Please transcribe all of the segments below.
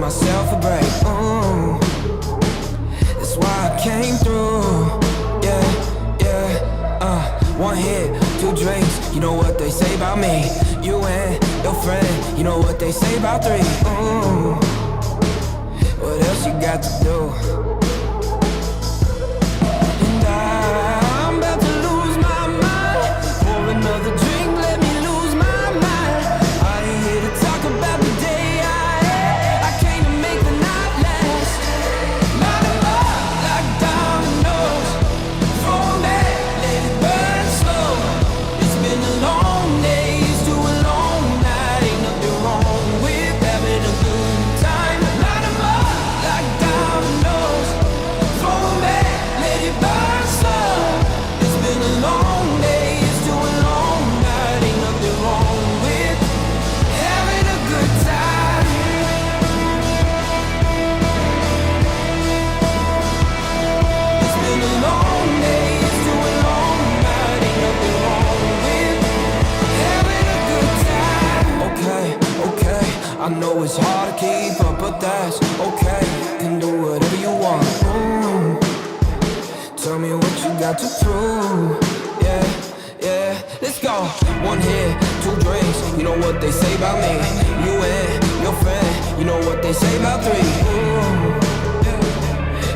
myself a break. Ooh, that's why I came through. Yeah, yeah. One hit, two drinks. You know what they say about me. You and your friend. You know what they say about three. Ooh, what else you got to do? And I'm about to lose my mind. Pour another drink, let me lose my mind. I ain't here to talk about the day I had. I came to make the night last. Light 'em up like dominoes. Throw 'em back, let it burn slow. It's been a long day, it's too a long night. Ain't nothing wrong with having a good time. Light 'em up like dominoes. Throw 'em back, let it burn slow. It's been a long day, it's too a long night. Ain't nothing wrong with having a good time. It's been a long day, it's too a long night. Ain't nothing wrong with having a good time. Okay, okay, I know it's hard to keep up, but that's okay. Can do whatever you want. Tell me what you got to prove. Yeah, yeah, let's go. One hit, two drinks. You know what they say about me. You and your friend. You know what they say about three. Ooh,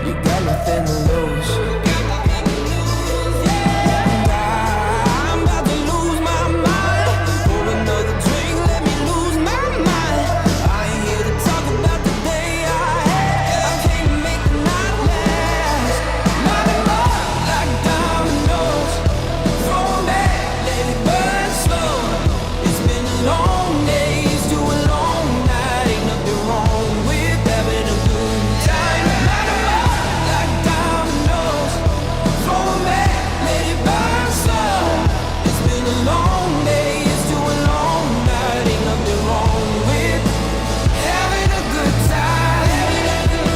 you got nothing to lose. And I'm about to lose my mind. Pour another drink, let me lose my mind. I ain't here to talk about the day I had. I came to make the night last. Light 'em up like dominoes. Throw 'em back, let it burn slow. It's been a long day, it's too a long night. Ain't nothing wrong with having a good time. Light 'em up like dominoes. Throw 'em back, let it burn slow. It's been a long day, it's too a long night. Ain't nothing wrong with having a good time. Having a good time,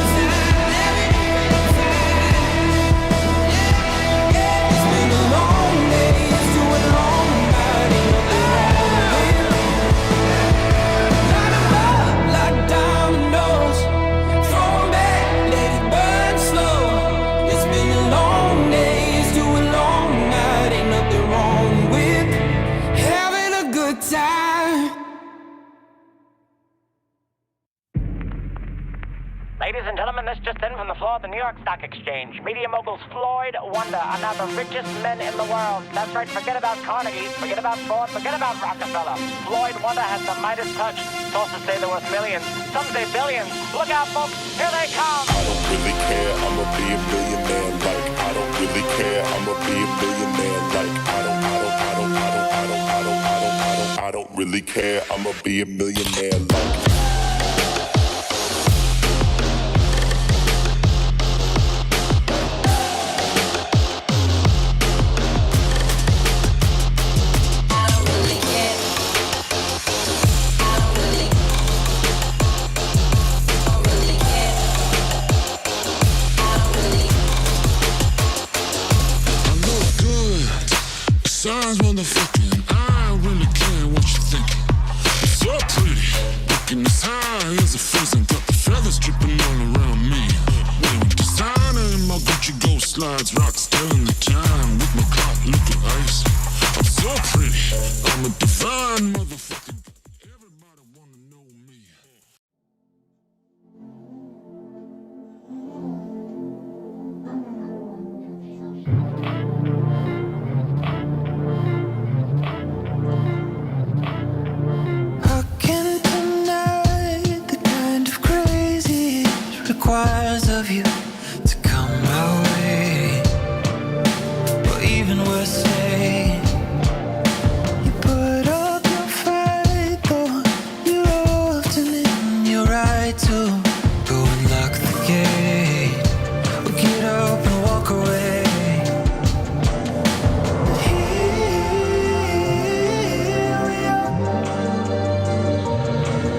having a good time. It's been a long day, it's too a long night. Ain't nothing wrong with light 'em up like dominoes. Throw 'em back, let it burn slow. It's been a long day, it's too a long night. Ain't nothing wrong with having a good time. Ladies and gentlemen, this just in from the floor of the New York Stock Exchange. Media moguls Floyd Wonder are now the richest men in the world. That's right, forget about Carnegie, forget about Ford, forget about Rockefeller. Floyd Wonder has the Midas touch. Sources say there was millions, some say billions. Look out, folks, here they come. I don't really care, I'ma be a billionaire. Like, I don't really care, I'ma be a billionaire. Like, I don't really care, I'ma be a millionaire. Like, Signs, motherfucking, I don't really care what you're thinking. It's so pretty, looking as high as a pheasant. Got the feathers dripping all around me. Wearing designer in my Gucci gold slides. Rocks telling the time with my clock looking ice. I'm so pretty, I'm a divine motherfucking. Everybody wanna know me. How can deny the kind of crazy it requires of you to come my way? Or even worse, say you put up your fight, though you're often in your right to go and lock the gate or get up and walk away.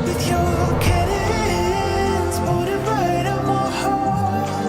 With your cannons pointed right at my heart.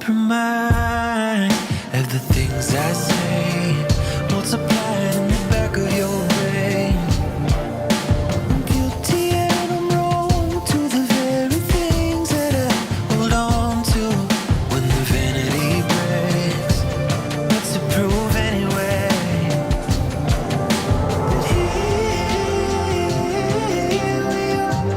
compromise of the things I say, multiplied in the back of your brain. I'm guilty and I'm wrong to the very things that I hold on to. When the vanity breaks, what's to prove anyway? But here we are,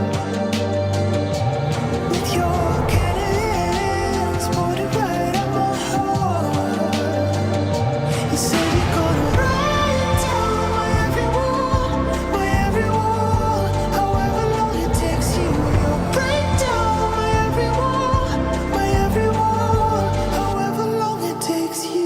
with your cannons pointed right at my heart. You say you're gonna write down my every wall, however long it takes you. You'll break down my every wall, however long it takes you.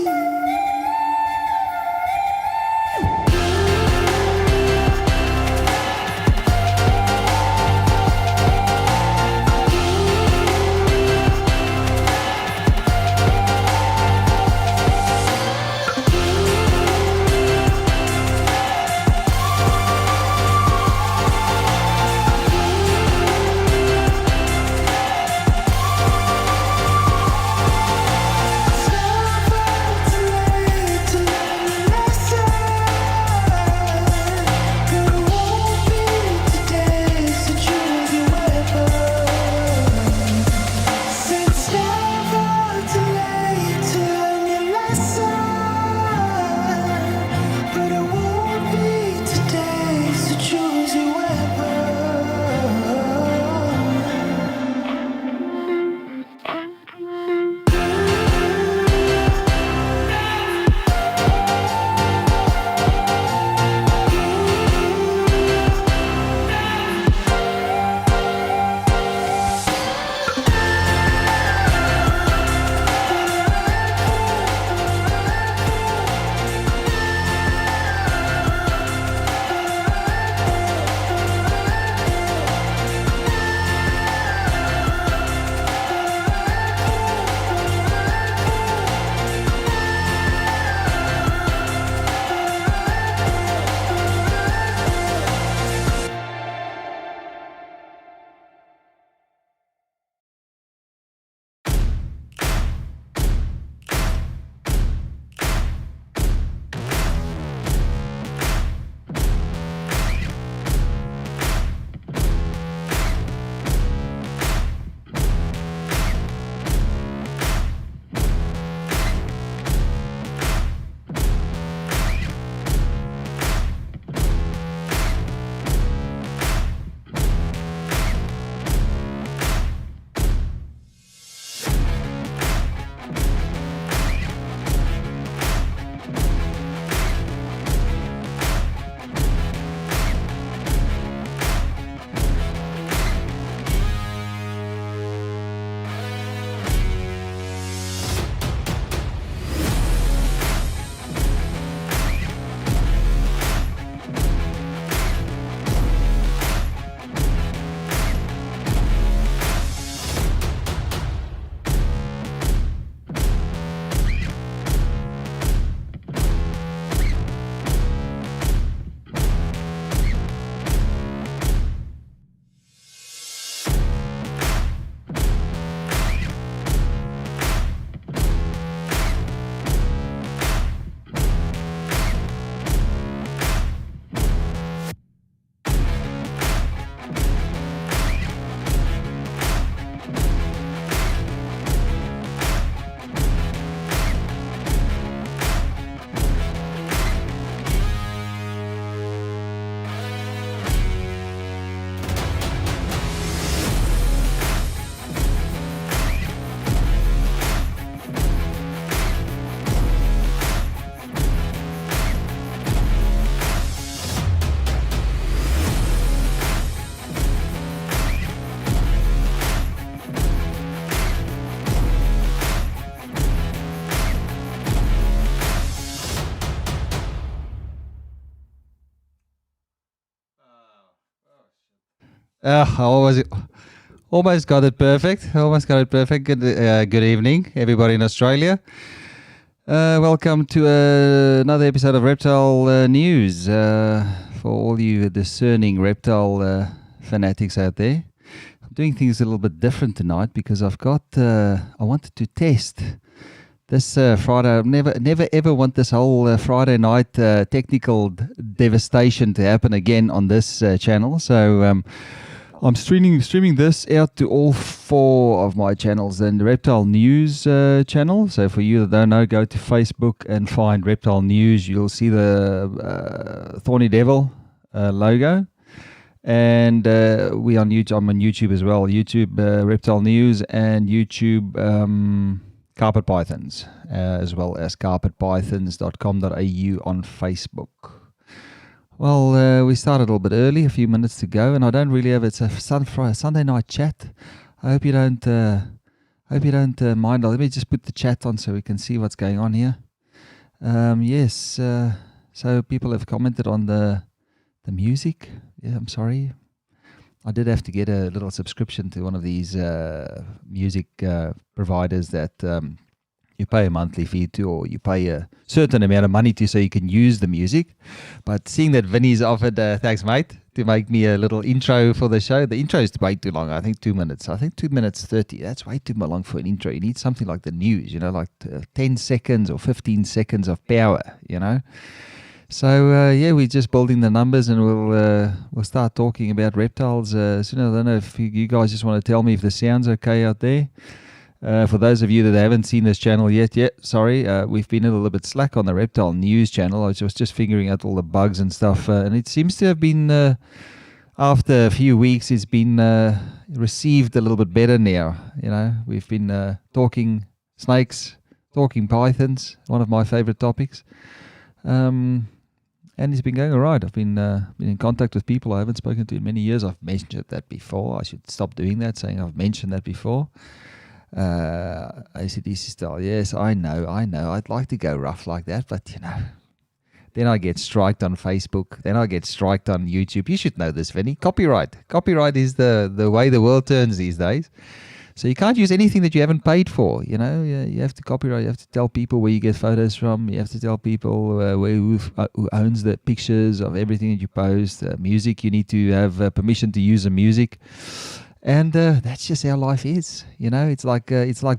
I almost got it perfect. Almost got it perfect. Good evening, everybody in Australia. Welcome to another episode of Reptile News. For all you discerning reptile fanatics out there, doing things a little bit different tonight because I've got. I wanted to test this Friday. I never ever want this whole Friday night technical devastation to happen again on this channel. So I'm streaming this out to all 4 of my channels. And the Reptile News channel. So for you that don't know, go to Facebook and find Reptile News. You'll see the Thorny Devil logo. And we on YouTube. I'm on YouTube as well. YouTube Reptile News and YouTube Carpet Pythons, as well as carpetpythons.com.au on Facebook. Well, we started a little bit early, a few minutes to go, and I don't really have. It's a Sunday night chat. I hope you don't. Mind. Let me just put the chat on so we can see what's going on here. Yes. So people have commented on the music. Yeah, I'm sorry. I did have to get a little subscription to one of these music providers that you pay a monthly fee to, or you pay a certain amount of money to so you can use the music. But seeing that Vinny's offered, thanks mate, to make me a little intro for the show. The intro is way too long. I think 2 minutes. I think 2 minutes 30. That's way too long for an intro. You need something like the news, like 10 seconds or 15 seconds of power, So we're just building the numbers, and we'll start talking about reptiles soon. I don't know if you guys just want to tell me if the sound's okay out there. For those of you that haven't seen this channel yet, sorry, we've been a little bit slack on the Reptile News channel. I was just figuring out all the bugs and stuff, and it seems to have been after a few weeks, it's been received a little bit better now. We've been talking snakes, talking pythons, one of my favorite topics. And it's been going all right. I've been in contact with people I haven't spoken to in many years. I've mentioned that before. I should stop doing that, saying I've mentioned that before. ACDC style. Yes, I know. I'd like to go rough like that, but then I get striked on Facebook. Then I get striked on YouTube. You should know this, Vinny. Copyright. Copyright is the way the world turns these days. So you can't use anything that you haven't paid for. You have to copyright. You have to tell people where you get photos from. You have to tell people who owns the pictures of everything that you post. Music, you need to have permission to use the music, and that's just how life is. It's like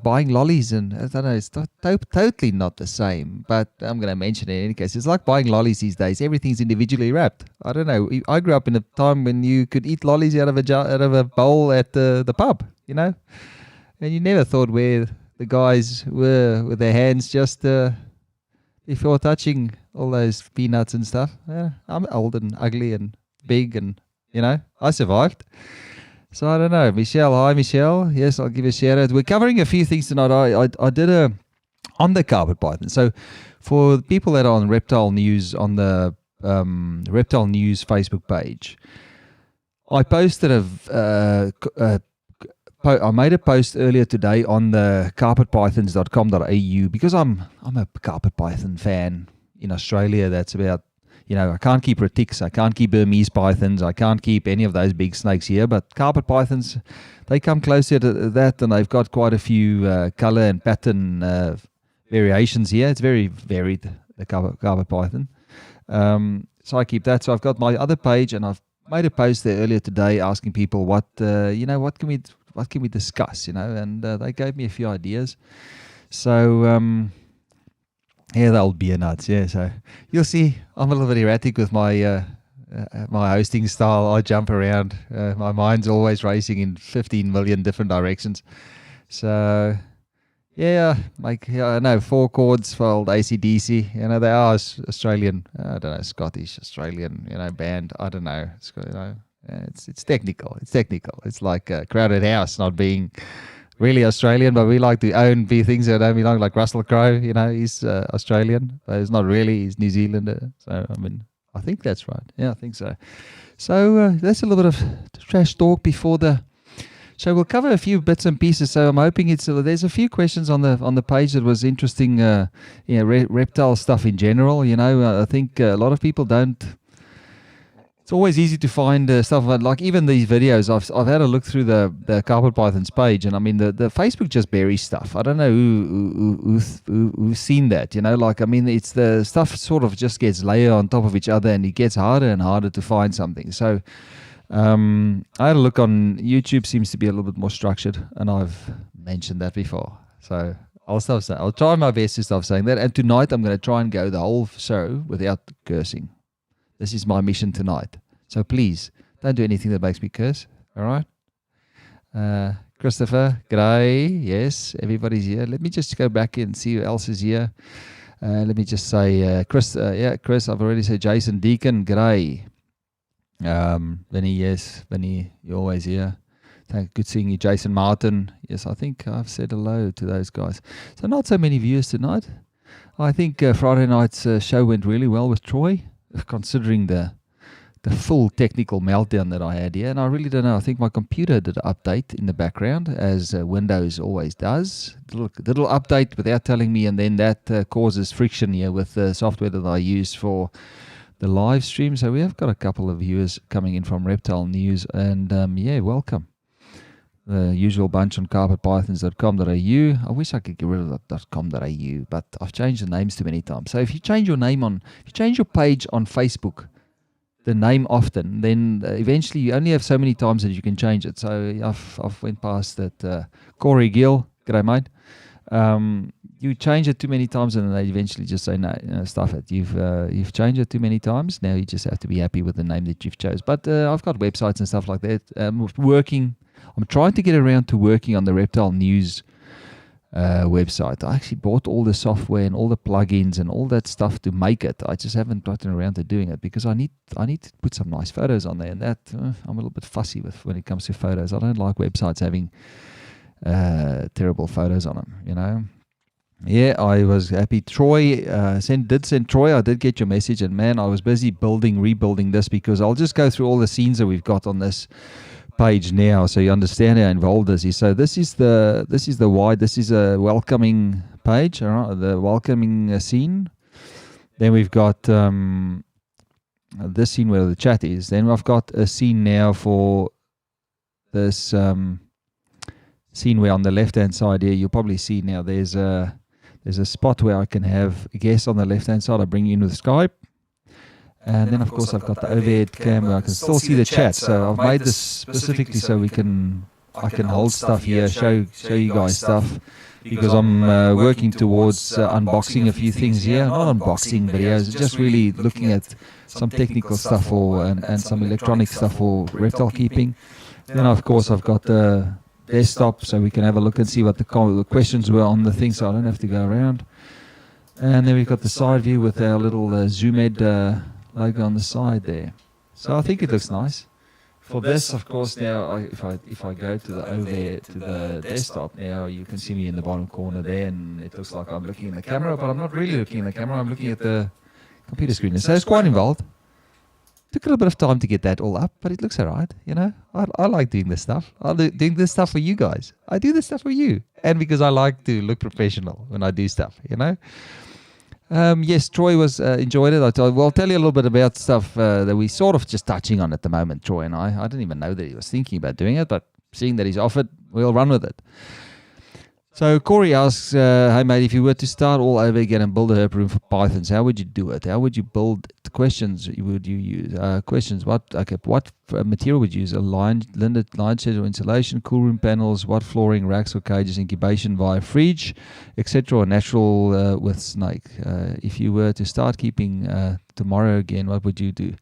buying lollies, and I don't know. It's totally not the same. But I'm going to mention it in any case. It's like buying lollies these days. Everything's individually wrapped. I don't know. I grew up in a time when you could eat lollies out of a bowl at the pub. And you never thought where the guys were with their hands just before touching all those peanuts and stuff. I'm old and ugly and big, and I survived. So I don't know. Michelle, hi Michelle. Yes, I'll give you a shout out. We're covering a few things tonight. I did on the carpet python. So for people that are on Reptile News, on the Reptile News Facebook page, I posted I made a post earlier today on the carpetpythons.com.au because I'm a carpet python fan in Australia. That's about, I can't keep retics, I can't keep Burmese pythons, I can't keep any of those big snakes here, but carpet pythons, they come closer to that, and they've got quite a few color and pattern variations here. It's very varied, the carpet python. So I keep that. So I've got my other page, and I've made a post there earlier today asking people what can we discuss, and they gave me a few ideas. So, the old beer nuts, yeah. So you'll see I'm a little bit erratic with my my hosting style. I jump around. My mind's always racing in 15 million different directions. So, I know 4 chords for old ACDC. They are Australian, I don't know, Scottish, Australian, band. I don't know. It's technical. It's like a Crowded House not being really Australian, but we like to be things that don't belong, like Russell Crowe. He's Australian, but he's not really. He's New Zealander. So I think that's right. Yeah, I think so. So that's a little bit of trash talk before the show. We'll cover a few bits and pieces. So I'm hoping there's a few questions on the page that was interesting. Reptile stuff in general. I think a lot of people don't. It's always easy to find stuff like even these videos. I've had a look through the Carpet Pythons page, and the Facebook just buries stuff. I don't know who's seen that. It's the stuff sort of just gets layered on top of each other, and it gets harder and harder to find something. So I had a look on YouTube. Seems to be a little bit more structured, and I've mentioned that before. So I'll stop saying. I'll try my best to stop saying that. And tonight I'm going to try and go the whole show without cursing. This is my mission tonight. So please don't do anything that makes me curse. All right. Christopher, g'day. Yes, everybody's here. Let me just go back and see who else is here. Let me just say, Chris. Chris. I've already said Jason Deacon, g'day. Vinny, yes, Vinny, you're always here. Good seeing you, Jason Martin. Yes, I think I've said hello to those guys. So not so many viewers tonight. I think Friday night's show went really well with Troy, considering the full technical meltdown that I had here. And I really don't know. I think my computer did an update in the background, as Windows always does. Little update without telling me, and then that causes friction here with the software that I use for the live stream. So we have got a couple of viewers coming in from Reptile News, and welcome. The usual bunch on carpetpythons.com.au. I wish I could get rid of that .com.au, but I've changed the names too many times. So if you change your page on Facebook, the name often, then eventually you only have so many times that you can change it. So I've went past that. Corey Gill, g'day mate. You change it too many times, and then they eventually just say, no, stuff it. You've changed it too many times. Now you just have to be happy with the name that you've chose. But I've got websites and stuff like that. I'm trying to get around to working on the Reptile News website. I actually bought all the software and all the plugins and all that stuff to make it. I just haven't gotten around to doing it because I need to put some nice photos on there, and that I'm a little bit fussy with when it comes to photos. I don't like websites having terrible photos on them, Yeah, I was happy. Troy did send Troy. I did get your message, and man, I was busy rebuilding this, because I'll just go through all the scenes that we've got on this page now, so you understand how involved this is. So this is a welcoming page, all right, the welcoming scene. Then we've got this scene where the chat is. Then I've got a scene now for this scene where on the left hand side here, you'll probably see now there's a spot where I can have a guest on the left hand side. I bring you in with Skype. And then, of course, I've got the overhead cam where I can still see the chat. So I've made this specifically so I can hold stuff here, show you guys stuff, because I'm working towards unboxing a few things here. Not unboxing videos, just really looking at some technical stuff and some electronic stuff for reptile keeping. Then, of course, I've got the desktop so we can have a look and see what the questions were on the thing, so I don't have to go around. And then we've got the side view with our little ZoomEd logo on the side there. So I think it looks nice. For this, of course, now if I go to the desktop now, you can see me in the bottom corner there, and it looks like I'm looking in the camera, but I'm not really looking in the camera. I'm looking at the computer screen. So it's quite involved. Took a little bit of time to get that all up, but it looks alright. I like doing this stuff. I'm doing this stuff for you guys. I do this stuff for you, and because I like to look professional when I do stuff. Yes, Troy enjoyed it. I'll tell you a little bit about stuff that we're sort of just touching on at the moment, Troy and I. I didn't even know that he was thinking about doing it, but seeing that he's offered, we'll run with it. So Corey asks, hey mate, if you were to start all over again and build a herp room for pythons, how would you do it? How would you build the questions would you use? What material would you use? A lined shed or insulation, cool room panels, what flooring, racks or cages, incubation via fridge, etc. or natural with snake? If you were to start keeping tomorrow again, what would you do?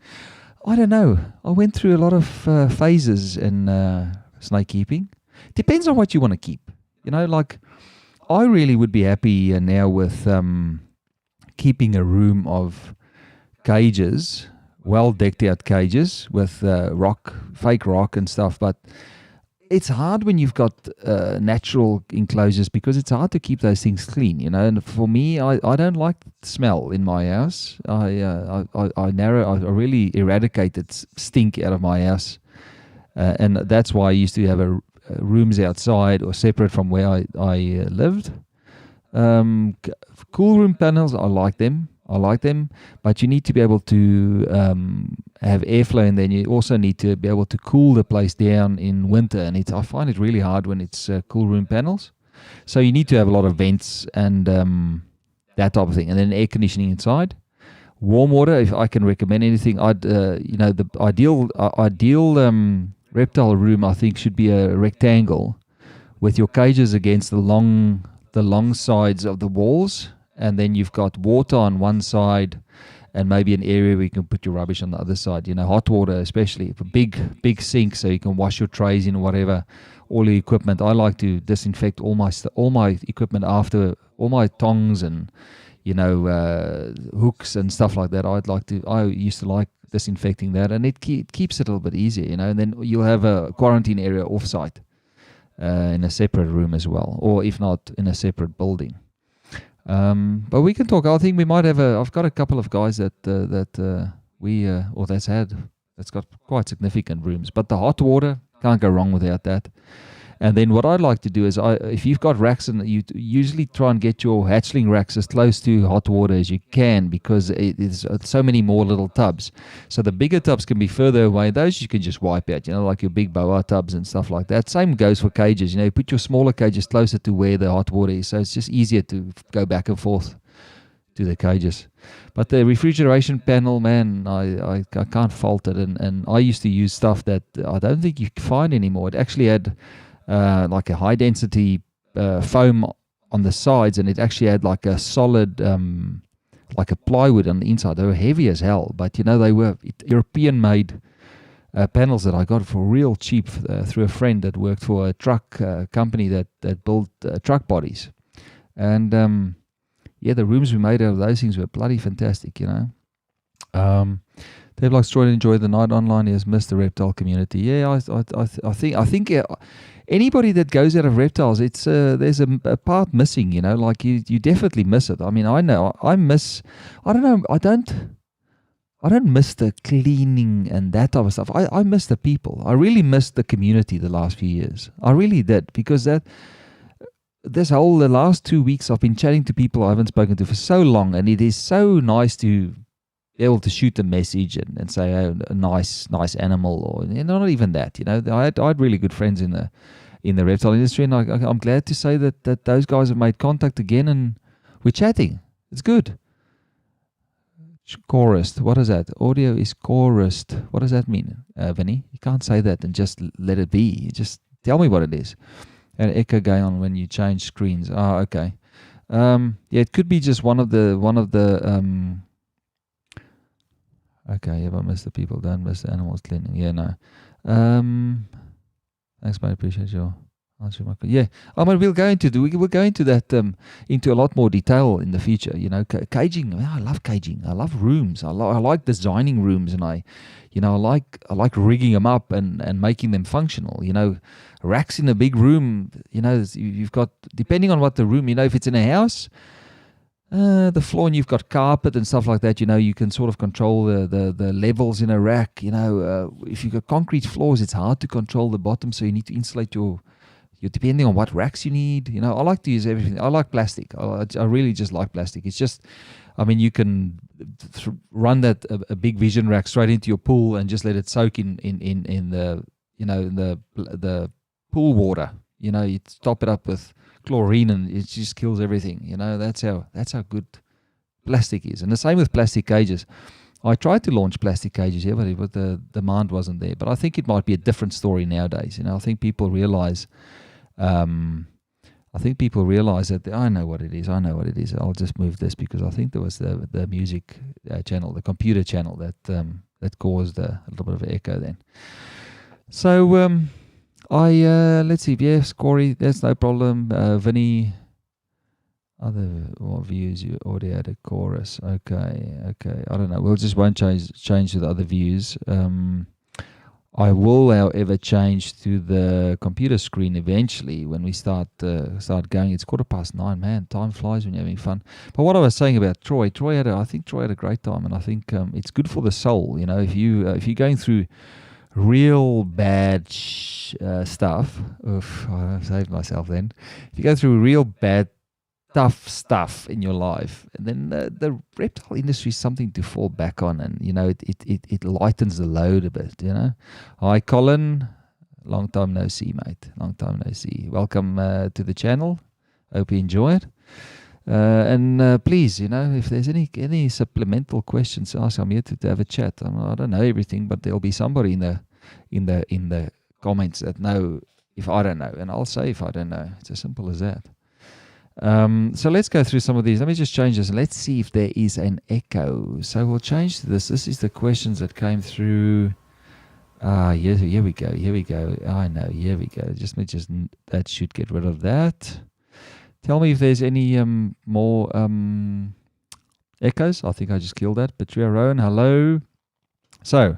I don't know. I went through a lot of phases in snake keeping. Depends on what you want to keep. I really would be happy now with keeping a room of cages, well decked out cages with fake rock and stuff. But it's hard when you've got natural enclosures, because it's hard to keep those things clean, And for me, I don't like the smell in my house. I really eradicated stink out of my house, and that's why I used to have rooms outside or separate from where I lived. Cool room panels, I like them, but you need to be able to have airflow, and then you also need to be able to cool the place down in winter, and I find it really hard when it's cool room panels. So you need to have a lot of vents and that type of thing, and then air conditioning inside. warm water. If I can recommend anything, the ideal reptile room, I think, should be a rectangle with your cages against the long sides of the walls, and then you've got water on one side, and maybe an area where you can put your rubbish on the other side. Hot water, especially a big sink, so you can wash your trays in, whatever, all your equipment. I like to disinfect all my equipment after, all my tongs and hooks and stuff like that. I used to like disinfecting that, and it keeps it a little bit easier, and then you'll have a quarantine area off-site in a separate room as well, or if not, in a separate building. But we can talk. I think we might have I've got a couple of guys that's got quite significant rooms, but the hot water, can't go wrong without that. And then what I'd like to do is, if you've got racks, and you usually try and get your hatchling racks as close to hot water as you can, because it's so many more little tubs. So the bigger tubs can be further away. Those you can just wipe out, like your big boa tubs and stuff like that. Same goes for cages. You put your smaller cages closer to where the hot water is, so it's just easier to go back and forth to the cages. But the refrigeration panel, man, I can't fault it. And I used to use stuff that I don't think you can find anymore. It actually had like a high density foam on the sides, and it actually had like a solid like a plywood on the inside. They were heavy as hell, but they were European made panels that I got for real cheap through a friend that worked for a truck company that built truck bodies. And the rooms we made out of those things were bloody fantastic. Dave likes to enjoy the night online. He has missed the reptile community. Yeah, I think anybody that goes out of reptiles, it's there's a part missing. Like you definitely miss it. I mean, I know I miss. I don't know. I don't miss the cleaning and that type of stuff. I miss the people. I really missed the community the last few years. I really did, because the last 2 weeks I've been chatting to people I haven't spoken to for so long, and it is so nice to be able to shoot a message and say, oh, a nice animal, or not even that. I had really good friends in the reptile industry, and I'm glad to say that those guys have made contact again, and we're chatting. It's good. Chorused. What is that? Audio is chorused. What does that mean, Vinny? You can't say that and just let it be. You just tell me what it is. And echo going on when you change screens. Ah, okay. It could be just one of the. Okay, if I miss the people, don't miss the animals cleaning. Yeah, no. Thanks, mate. Appreciate your answer. Yeah, we'll go into that into a lot more detail in the future. Caging. I love caging. I love rooms. I like designing rooms, and I like rigging them up and making them functional. Racks in a big room. You've got, depending on what the room. If it's in a house, the floor, and you've got carpet and stuff like that, you can sort of control the levels in a rack. If you've got concrete floors, it's hard to control the bottom, so you need to insulate your depending on what racks you need. I like to use everything. I like plastic. I really just like plastic. It's just, you can run that a big vision rack straight into your pool and just let it soak in the the pool water. You top it up with chlorine, and it just kills everything. That's how good plastic is. And the same with plastic cages. I tried to launch plastic cages here, but the demand wasn't there. But I think it might be a different story nowadays. I think people realize that I know what it is. I'll just move this, because I think there was the music channel, the computer channel that caused a little bit of echo then. So let's see. Yes, Corey, that's no problem. Vinny, other views, you already had a chorus. Okay. I don't know. We'll just won't change to the other views. I will, however, change to the computer screen eventually when we start going. It's 9:15. Man, time flies when you're having fun. But what I was saying about Troy I think Troy had a great time, and I think it's good for the soul. If you're going through real bad stuff. Oof, I saved myself then. If you go through real bad, tough stuff in your life, and then the reptile industry is something to fall back on, and it lightens the load a bit. Hi, Colin. Long time no see, mate. Long time no see. Welcome to the channel. Hope you enjoy it. And please, if there's any supplemental questions, ask. I'm here to have a chat. I don't know everything, but there'll be somebody in the comments that know if I don't know, and I'll say if I don't know. It's as simple as that. So let's go through some of these. Let me just change this and let's see if there is an echo. So we'll change to this. This is the questions that came through. Here we go. I know, here we go. That should get rid of that. Tell me if there's any more echoes. I think I just killed that. Patria Rowan, hello. So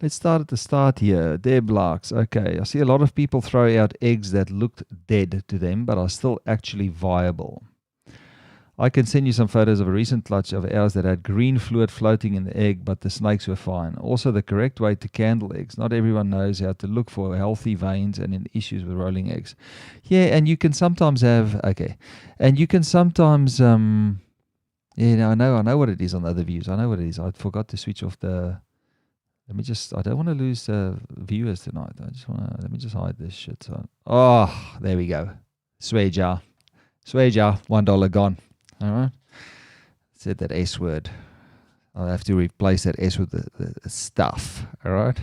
let's start at the start here. Deb Larks. Okay, I see a lot of people throw out eggs that looked dead to them, but are still actually viable. I can send you some photos of a recent clutch of ours that had green fluid floating in the egg, but the snakes were fine. Also, the correct way to candle eggs. Not everyone knows how to look for healthy veins and in issues with rolling eggs. Yeah, and you can sometimes have, and you can sometimes, I know what it is on the other views. I know what it is. I forgot to switch off the, I don't want to lose viewers tonight. Let me just hide this shit. So, there we go. Swear jar, $1 gone. All right. Said that S word. I'll have to replace that S with the stuff. All right.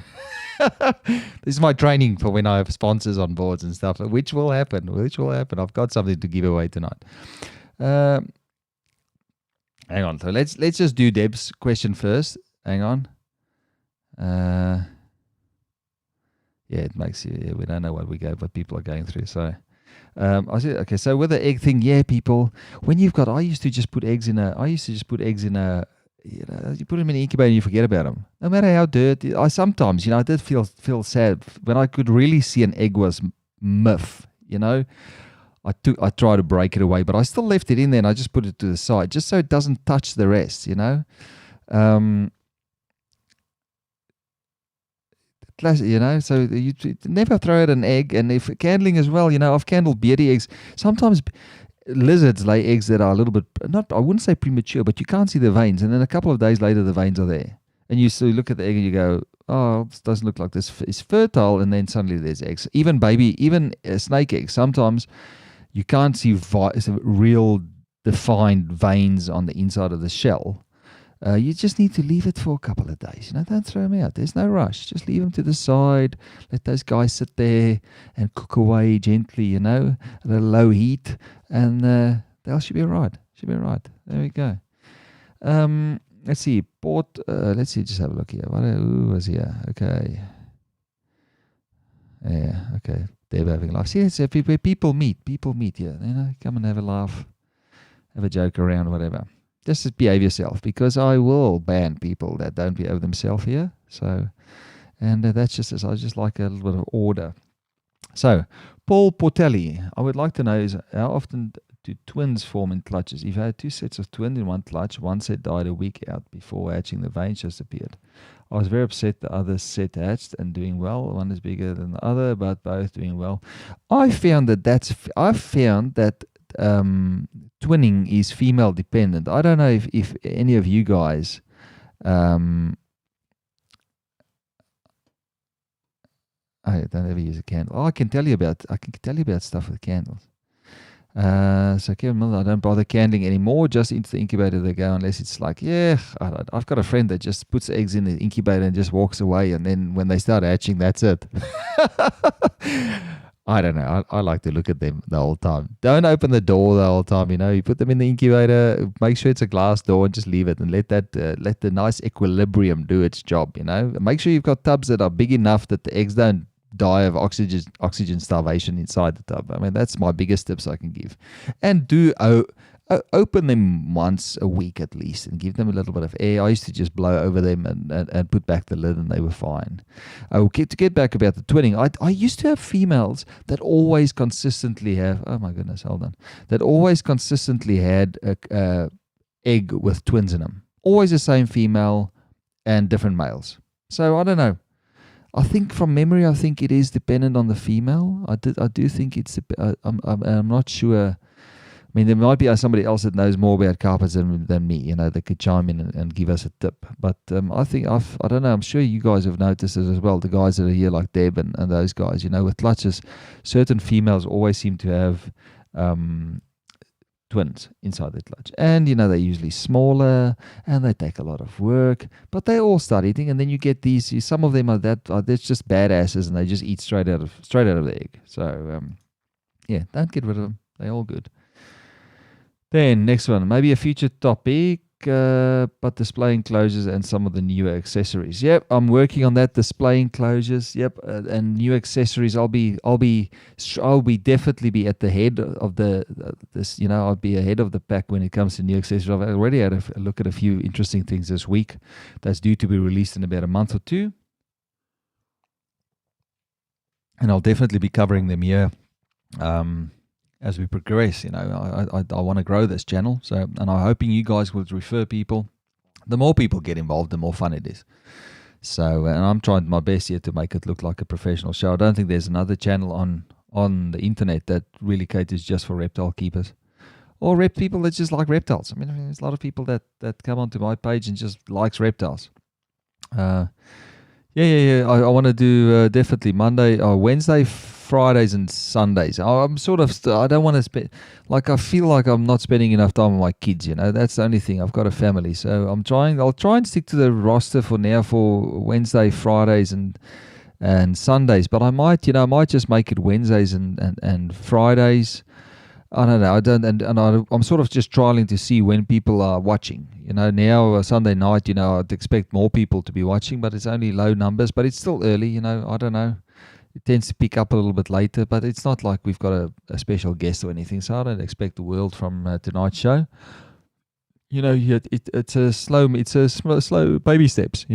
This is my training for when I have sponsors on boards and stuff, which will happen. I've got something to give away tonight. Hang on. So let's just do Deb's question first. Hang on. It makes you. We don't know what people are going through. So. I said, okay, so with the egg thing, people, when you've got, I used to just put eggs in a, you put them in an incubator and you forget about them. No matter how dirty, I sometimes, I did feel sad when I could really see an egg was miff, I tried to break it away, but I still left it in there and I just put it to the side just so it doesn't touch the rest, so you never throw out an egg. And if candling as well, I've candled beardy eggs. Sometimes lizards lay eggs that are a little bit, I wouldn't say premature, but you can't see the veins. And then a couple of days later, the veins are there. And you look at the egg and you go, this doesn't look like this is fertile. And then suddenly there's eggs. Even snake eggs, sometimes you can't see real defined veins on the inside of the shell. You just need to leave it for a couple of days. Don't throw them out. There's no rush. Just leave them to the side. Let those guys sit there and cook away gently, at a low heat, and they should be all right. There we go. Let's see. Let's see. Just have a look here. Who was here? Okay. Yeah. Okay. They're having a laugh. See, it's where people meet. Yeah. Come and have a laugh, have a joke around, whatever. Just behave yourself, because I will ban people that don't behave themselves here. So, and that's just as I just like a little bit of order. So, Paul Portelli, I would like to know is how often do twins form in clutches? If I had two sets of twins in one clutch, one set died a week out before hatching, the veins just appeared. I was very upset the other set hatched and doing well. One is bigger than the other, but both doing well. I found that twinning is female dependent. I don't know if any of you guys I don't ever use a candle. I can tell you about stuff with candles. So Kevin Miller, I don't bother candling anymore. Just into the incubator they go, unless it's like, I've got a friend that just puts eggs in the incubator and just walks away, and then when they start hatching, that's it. I don't know. I like to look at them the whole time. Don't open the door the whole time. You put them in the incubator. Make sure it's a glass door and just leave it and let the nice equilibrium do its job. Make sure you've got tubs that are big enough that the eggs don't die of oxygen starvation inside the tub. I mean, that's my biggest tips I can give. And do open them once a week at least and give them a little bit of air. I used to just blow over them and put back the lid and they were fine. To get back about the twinning, I used to have females that always consistently have, that always consistently had a egg with twins in them. Always the same female and different males. So I don't know. I think from memory, it is dependent on the female. I do think it's, I'm not sure. I mean, there might be somebody else that knows more about carpets than me, that could chime in and give us a tip. But I think, I don't know, I'm sure you guys have noticed it as well, the guys that are here like Deb and those guys, with clutches, certain females always seem to have twins inside the clutch. And, they're usually smaller and they take a lot of work, but they all start eating. And then you get these, some of them are they're just badasses and they just eat straight out of the egg. So, yeah, don't get rid of them. They're all good. Then, next one, maybe a future topic, but display enclosures and some of the newer accessories. Yep, I'm working on that. Display enclosures. Yep, and new accessories. I'll definitely be at the head of this. I'll be ahead of the pack when it comes to new accessories. I've already had a look at a few interesting things this week. That's due to be released in about a month or two, and I'll definitely be covering them here. As we progress, I want to grow this channel. So, and I'm hoping you guys will refer people. The more people get involved, the more fun it is. So, and I'm trying my best here to make it look like a professional show. I don't think there's another channel on the internet that really caters just for reptile keepers or people that just like reptiles. I mean, there's a lot of people that come onto my page and just likes reptiles. I want to do definitely Wednesday, Fridays and Sundays. I'm sort of, I don't want to spend, I feel like I'm not spending enough time with my kids, that's the only thing. I've got a family. So I'll try and stick to the roster for now for Wednesday, Fridays and Sundays. But I might just make it Wednesdays and Fridays. I don't know. I'm sort of just trialing to see when people are watching. Now Sunday night, I'd expect more people to be watching, but it's only low numbers. But it's still early, I don't know. It tends to pick up a little bit later, but it's not like we've got a special guest or anything. So I don't expect the world from tonight's show. It's a slow baby steps.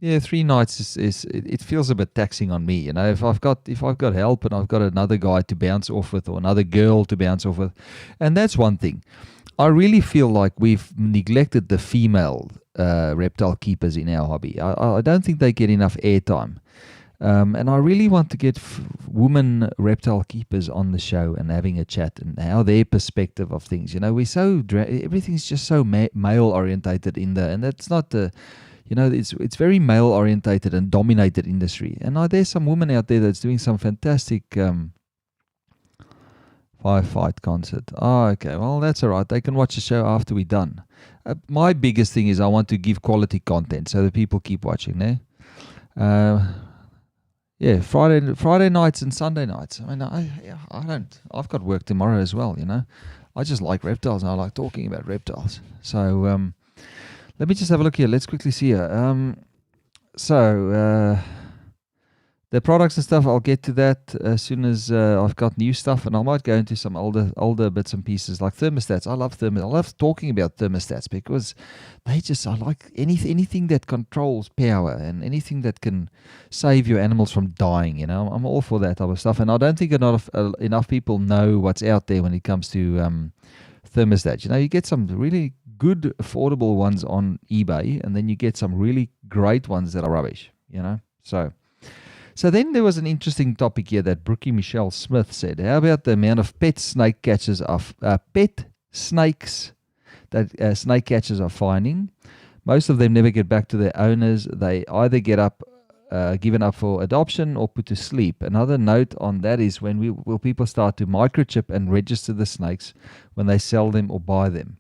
Yeah, 3 nights it feels a bit taxing on me. If I've got help and I've got another guy to bounce off with or another girl to bounce off with, and that's one thing. I really feel like we've neglected the female reptile keepers in our hobby. I don't think they get enough airtime. And I really want to get women reptile keepers on the show and having a chat and how their perspective of things. Everything's just so male orientated and that's not the. It's very male orientated and dominated industry. And there's some women out there that's doing some fantastic firefight concert. Oh, okay. Well, that's all right. They can watch the show after we're done. My biggest thing is I want to give quality content so that people keep watching. Yeah, Friday nights and Sunday nights. I mean, I've got work tomorrow as well. I just like reptiles and I like talking about reptiles. So let me just have a look here. Let's quickly see here. The products and stuff, I'll get to that as soon as I've got new stuff, and I might go into some older bits and pieces like thermostats. I love thermostats. I love talking about thermostats because I like anything that controls power and anything that can save your animals from dying. I'm all for that type of stuff, and I don't think enough people know what's out there when it comes to thermostats. You get some really good affordable ones on eBay, and then you get some really great ones that are rubbish. So then there was an interesting topic here that Brookie Michelle Smith said. How about the amount of pet snake catchers pet snakes that snake catchers are finding? Most of them never get back to their owners. They either get given up for adoption or put to sleep. Another note on that is will people start to microchip and register the snakes when they sell them or buy them?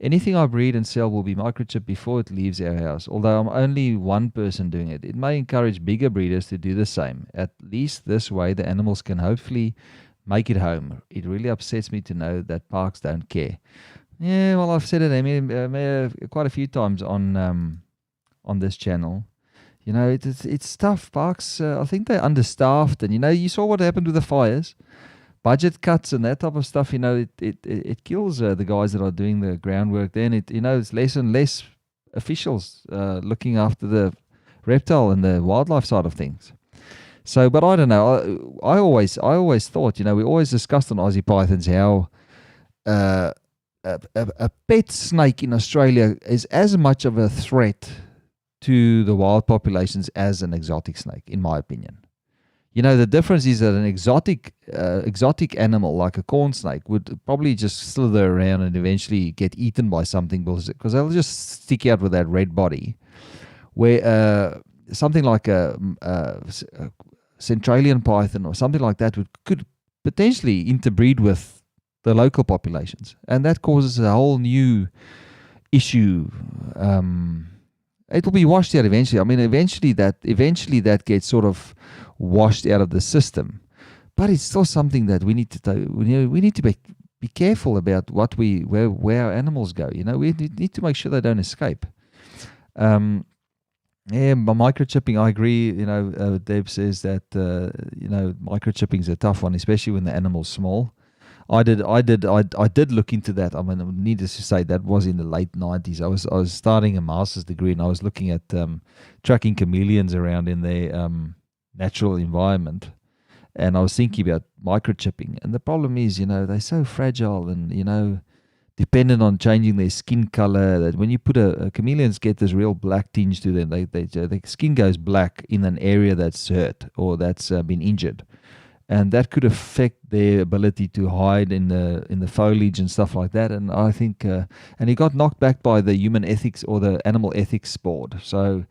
Anything I breed and sell will be microchipped before it leaves our house. Although I'm only one person doing it, it may encourage bigger breeders to do the same. At least this way the animals can hopefully make it home. It really upsets me to know that parks don't care. Yeah, well, I've said it quite a few times on this channel. It's tough. Parks, I think they're understaffed, and you saw what happened with the fires. Budget cuts and that type of stuff, it kills the guys that are doing the groundwork there. And it's less and less officials looking after the reptile and the wildlife side of things. So, but I don't know. I always thought, we always discussed on Aussie Pythons how a pet snake in Australia is as much of a threat to the wild populations as an exotic snake, in my opinion. The difference is that an exotic animal like a corn snake would probably just slither around and eventually get eaten by something because they'll just stick out with that red body. Where something like a Centralian python or something like that could potentially interbreed with the local populations, and that causes a whole new issue. It will be washed out eventually. I mean, eventually that gets sort of washed out of the system, but it's still something that we need to we need to be careful about where our animals go. We need to make sure they don't escape. Yeah, microchipping, I agree. Deb says that microchipping is a tough one, especially when the animal's small. I did look into that. I mean, needless to say, that was in the late 90s. I was starting a master's degree, and I was looking at tracking chameleons around in their natural environment, and I was thinking about microchipping. And the problem is, they're so fragile, and dependent on changing their skin color. That when you put chameleons get this real black tinge to them. Their skin goes black in an area that's hurt or that's been injured, and that could affect their ability to hide in the foliage and stuff like that. And I think, and he got knocked back by the human ethics or the animal ethics board. So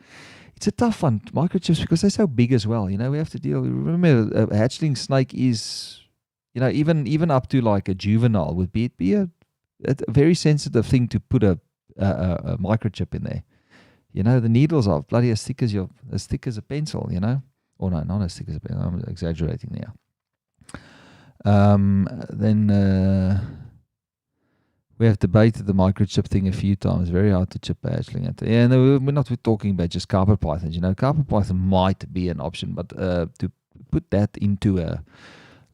it's a tough one, microchips, because they're so big as well. We have to deal. Remember, a hatchling snake is, even up to like a juvenile would be a very sensitive thing to put a microchip in there. The needles are bloody as thick as a pencil. Or no, not as thick as a pencil. I'm exaggerating now. Then we have debated the microchip thing a few times. Very hard to chip a hatchling. Yeah, no, we're not talking about just carpet pythons. Carpet python might be an option, but to put that into a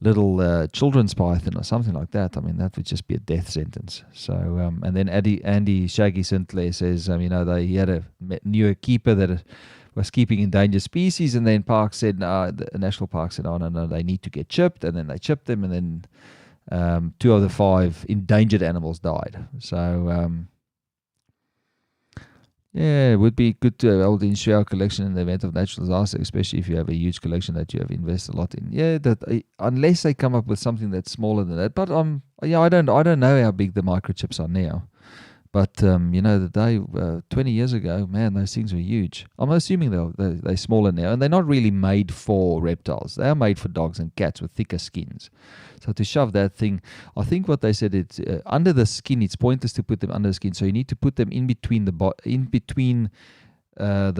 little children's python or something like that, I mean, that would just be a death sentence. So, and then Andy Shaggy Sinclair says, he had knew a keeper that was keeping endangered species, and then the national park said, oh no, they need to get chipped, and then they chipped them, and then 2 of the 5 endangered animals died. So, yeah, it would be good to hold insure our collection in the event of natural disaster, especially if you have a huge collection that you have invested a lot in. Yeah, unless they come up with something that's smaller than that. But I don't know how big the microchips are now. But the day 20 years ago, man, those things were huge. I'm assuming they're smaller now, and they're not really made for reptiles. They are made for dogs and cats with thicker skins. So to shove that thing, I think what they said, it's under the skin. It's pointless to put them under the skin. So you need to put them in between the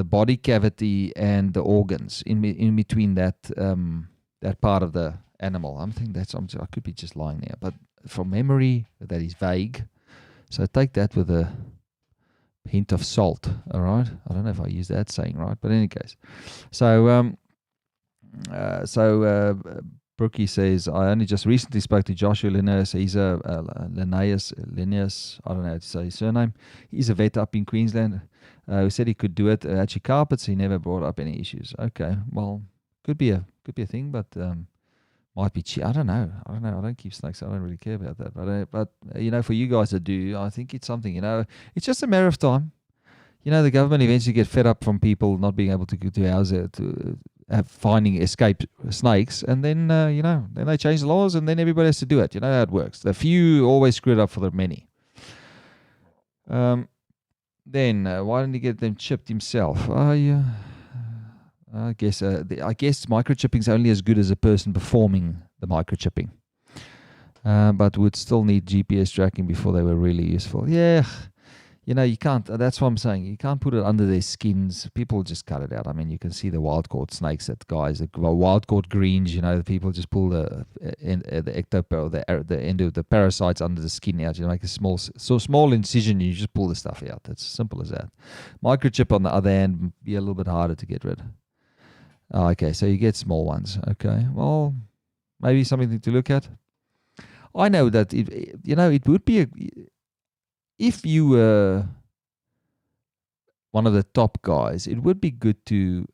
body cavity and the organs, in between that part of the animal. I'm thinking I could be just lying there, but from memory, that is vague. So take that with a hint of salt, all right? I don't know if I use that saying right, but in any case. So, Brookie says, I only just recently spoke to Joshua Linnaeus. He's Linnaeus, I don't know how to say his surname. He's a vet up in Queensland who said he could do it. Actually, carpets, he never brought up any issues. Okay, well, could be a thing, but might be cheap. I don't know. I don't keep snakes. I don't really care about that. But for you guys that do, I think it's something. It's just a matter of time. The government eventually get fed up from people not being able to go to house to finding escaped snakes, and then then they change the laws, and then everybody has to do it. You know how it works. The few always screw it up for the many. Then why didn't he get them chipped himself? I guess microchipping is only as good as a person performing the microchipping, but would still need GPS tracking before they were really useful. Yeah, you can't. That's what I'm saying. You can't put it under their skins. People just cut it out. I mean, you can see the wild-caught snakes that guys, the wild-caught greens. People just pull the end of the parasites under the skin out. Make a small incision. You just pull the stuff out. It's as simple as that. Microchip, on the other hand, be a little bit harder to get rid. Okay, so you get small ones. Okay, well, maybe something to look at. I know that it would be if you were one of the top guys, it would be good to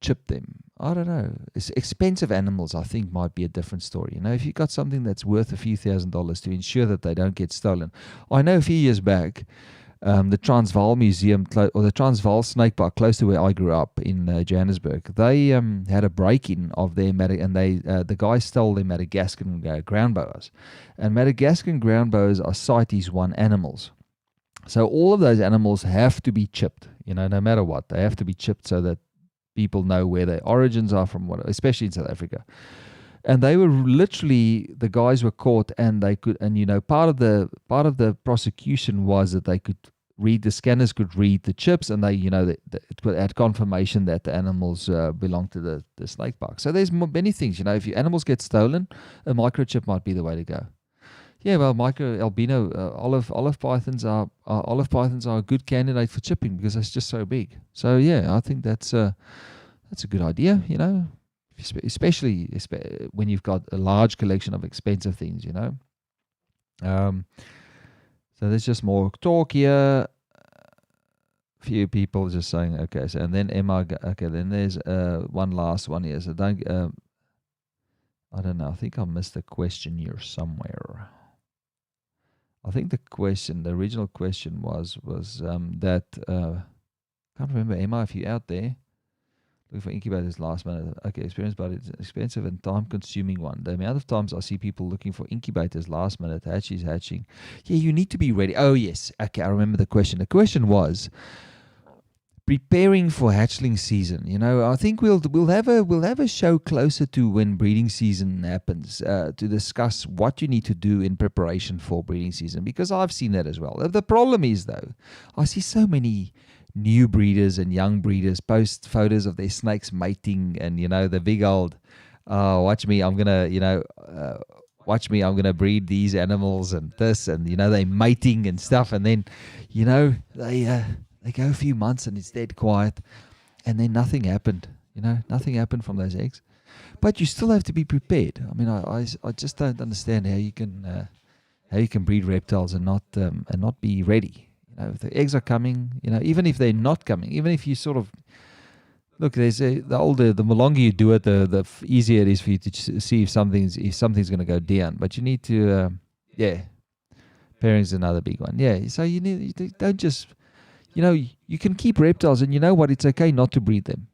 chip them. I don't know. It's expensive animals, I think, might be a different story. If you got something that's worth a few $1,000s to ensure that they don't get stolen. I know a few years back, the Transvaal Museum, or the Transvaal Snake Park, close to where I grew up in Johannesburg, they had a break-in of their the guy stole their Madagascan ground boas, and Madagascan ground boas are CITES 1 animals. So all of those animals have to be chipped. No matter what, they have to be chipped so that people know where their origins are from, especially in South Africa. and they were literally, the guys were caught, and they could, and part of the prosecution was that they could read, the scanners could read the chips, and they it had confirmation that the animals belong to the snake park. So there's many things. If your animals get stolen, a microchip might be the way to go. Yeah, well, micro albino olive pythons are a good candidate for chipping because it's just so big. So yeah, I think that's a good idea. Especially when you've got a large collection of expensive things. So there's just more talk here. Few people just saying okay. So and then Emma. Okay, then there's one last one here. So don't. I don't know. I think I missed a question here somewhere. I think the original question was that can't remember. Emma, if you're out there, looking for incubators last minute. Okay, experience, but it's an expensive and time-consuming one. The amount of times I see people looking for incubators last minute, hatching. Yeah, you need to be ready. Oh yes, okay, I remember the question. The question was preparing for hatchling season. I think we'll have a show closer to when breeding season happens to discuss what you need to do in preparation for breeding season, because I've seen that as well. The problem is though, I see so many new breeders and young breeders post photos of their snakes mating, and the big old watch me, I'm gonna I'm gonna breed these animals and this, and they mating and stuff, and then they go a few months and it's dead quiet, and then nothing happened. Nothing happened from those eggs. But you still have to be prepared. I mean, I just don't understand how you can breed reptiles and not be ready. If the eggs are coming, even if they're not coming, even if you sort of look, the longer you do it, the easier it is for you to see if something's going to go down. But you need to, pairing's another big one. Yeah, so you don't just. You can keep reptiles, and you know what? It's okay not to breed them.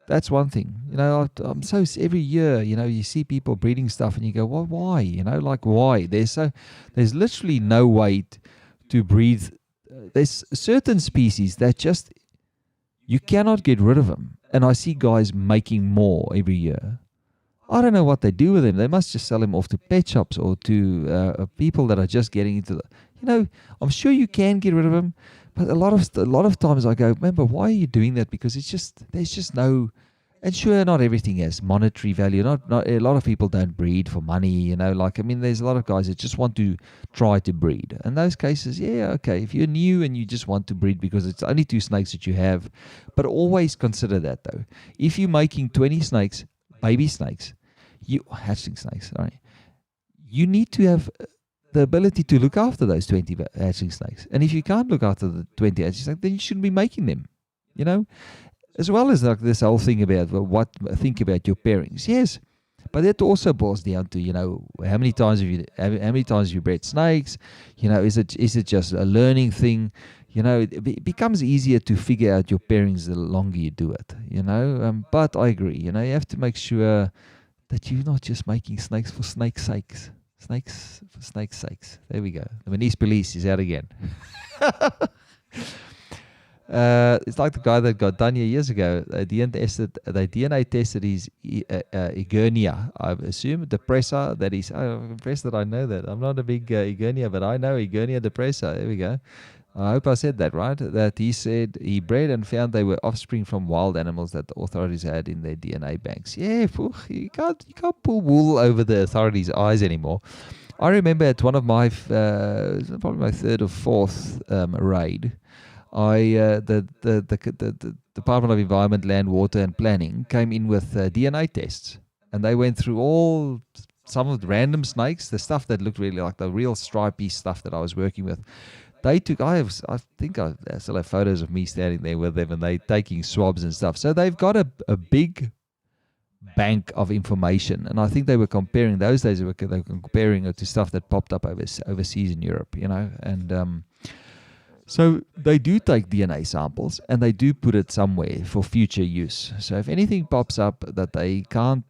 That's one thing. I'm so every year, you see people breeding stuff, and you go, well, why? Why? There's literally no way to breed. There's certain species that just you cannot get rid of them, and I see guys making more every year. I don't know what they do with them. They must just sell them off to pet shops or to people that are just getting into the. I'm sure you can get rid of them. But a lot of times I go, remember, why are you doing that? Because there's just no, and sure, not everything has monetary value. Not a lot of people don't breed for money, there's a lot of guys that just want to try to breed. In those cases, yeah, okay, if you're new and you just want to breed because it's only 2 snakes that you have, but always consider that though. If you're making 20 snakes, baby snakes, hatchling snakes, sorry, you need to have the ability to look after those 20 hatchling snakes. And if you can't look after the 20 hatchling snakes, then you shouldn't be making them, as well as this whole thing about think about your pairings. Yes, but that also boils down to how many times have you bred snakes? Is it just a learning thing? It becomes easier to figure out your pairings the longer you do it. But I agree. You have to make sure that you're not just making snakes for snake's sakes. Snakes for snake's sakes. There we go. The Venice police is out again. It's like the guy that got done here years ago. They DNA tested his Egernia, I assume, depressor. That is, I'm impressed that I know that. I'm not a big Egernia, but I know Egernia depressor. There we go. I hope I said that right. That he said he bred and found they were offspring from wild animals that the authorities had in their DNA banks. Yeah, you can't pull wool over the authorities' eyes anymore. I remember at one of my probably my 3rd or 4th raid, the Department of Environment, Land, Water and Planning came in with DNA tests, and they went through some of the random snakes, the stuff that looked really like the real stripy stuff that I was working with. They took, I think I still have photos of me standing there with them, and they taking swabs and stuff. So they've got a big bank of information, and I think they were comparing, those days they were comparing it to stuff that popped up overseas in Europe, and so they do take DNA samples and they do put it somewhere for future use. So if anything pops up that they can't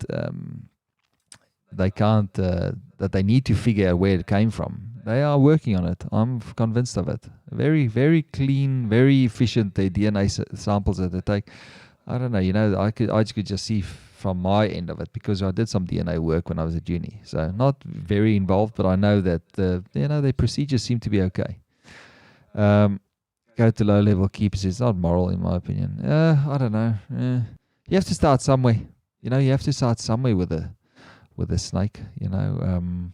that they need to figure out where it came from, they are working on it. I'm convinced of it. Very, very clean, very efficient. The DNA samples that they take. I don't know. I could just see from my end of it, because I did some DNA work when I was at uni. So not very involved, but I know that their procedures seem to be okay. Go to low-level keepers. It's not moral, in my opinion. I don't know. You have to start somewhere. You have to start somewhere with a snake. And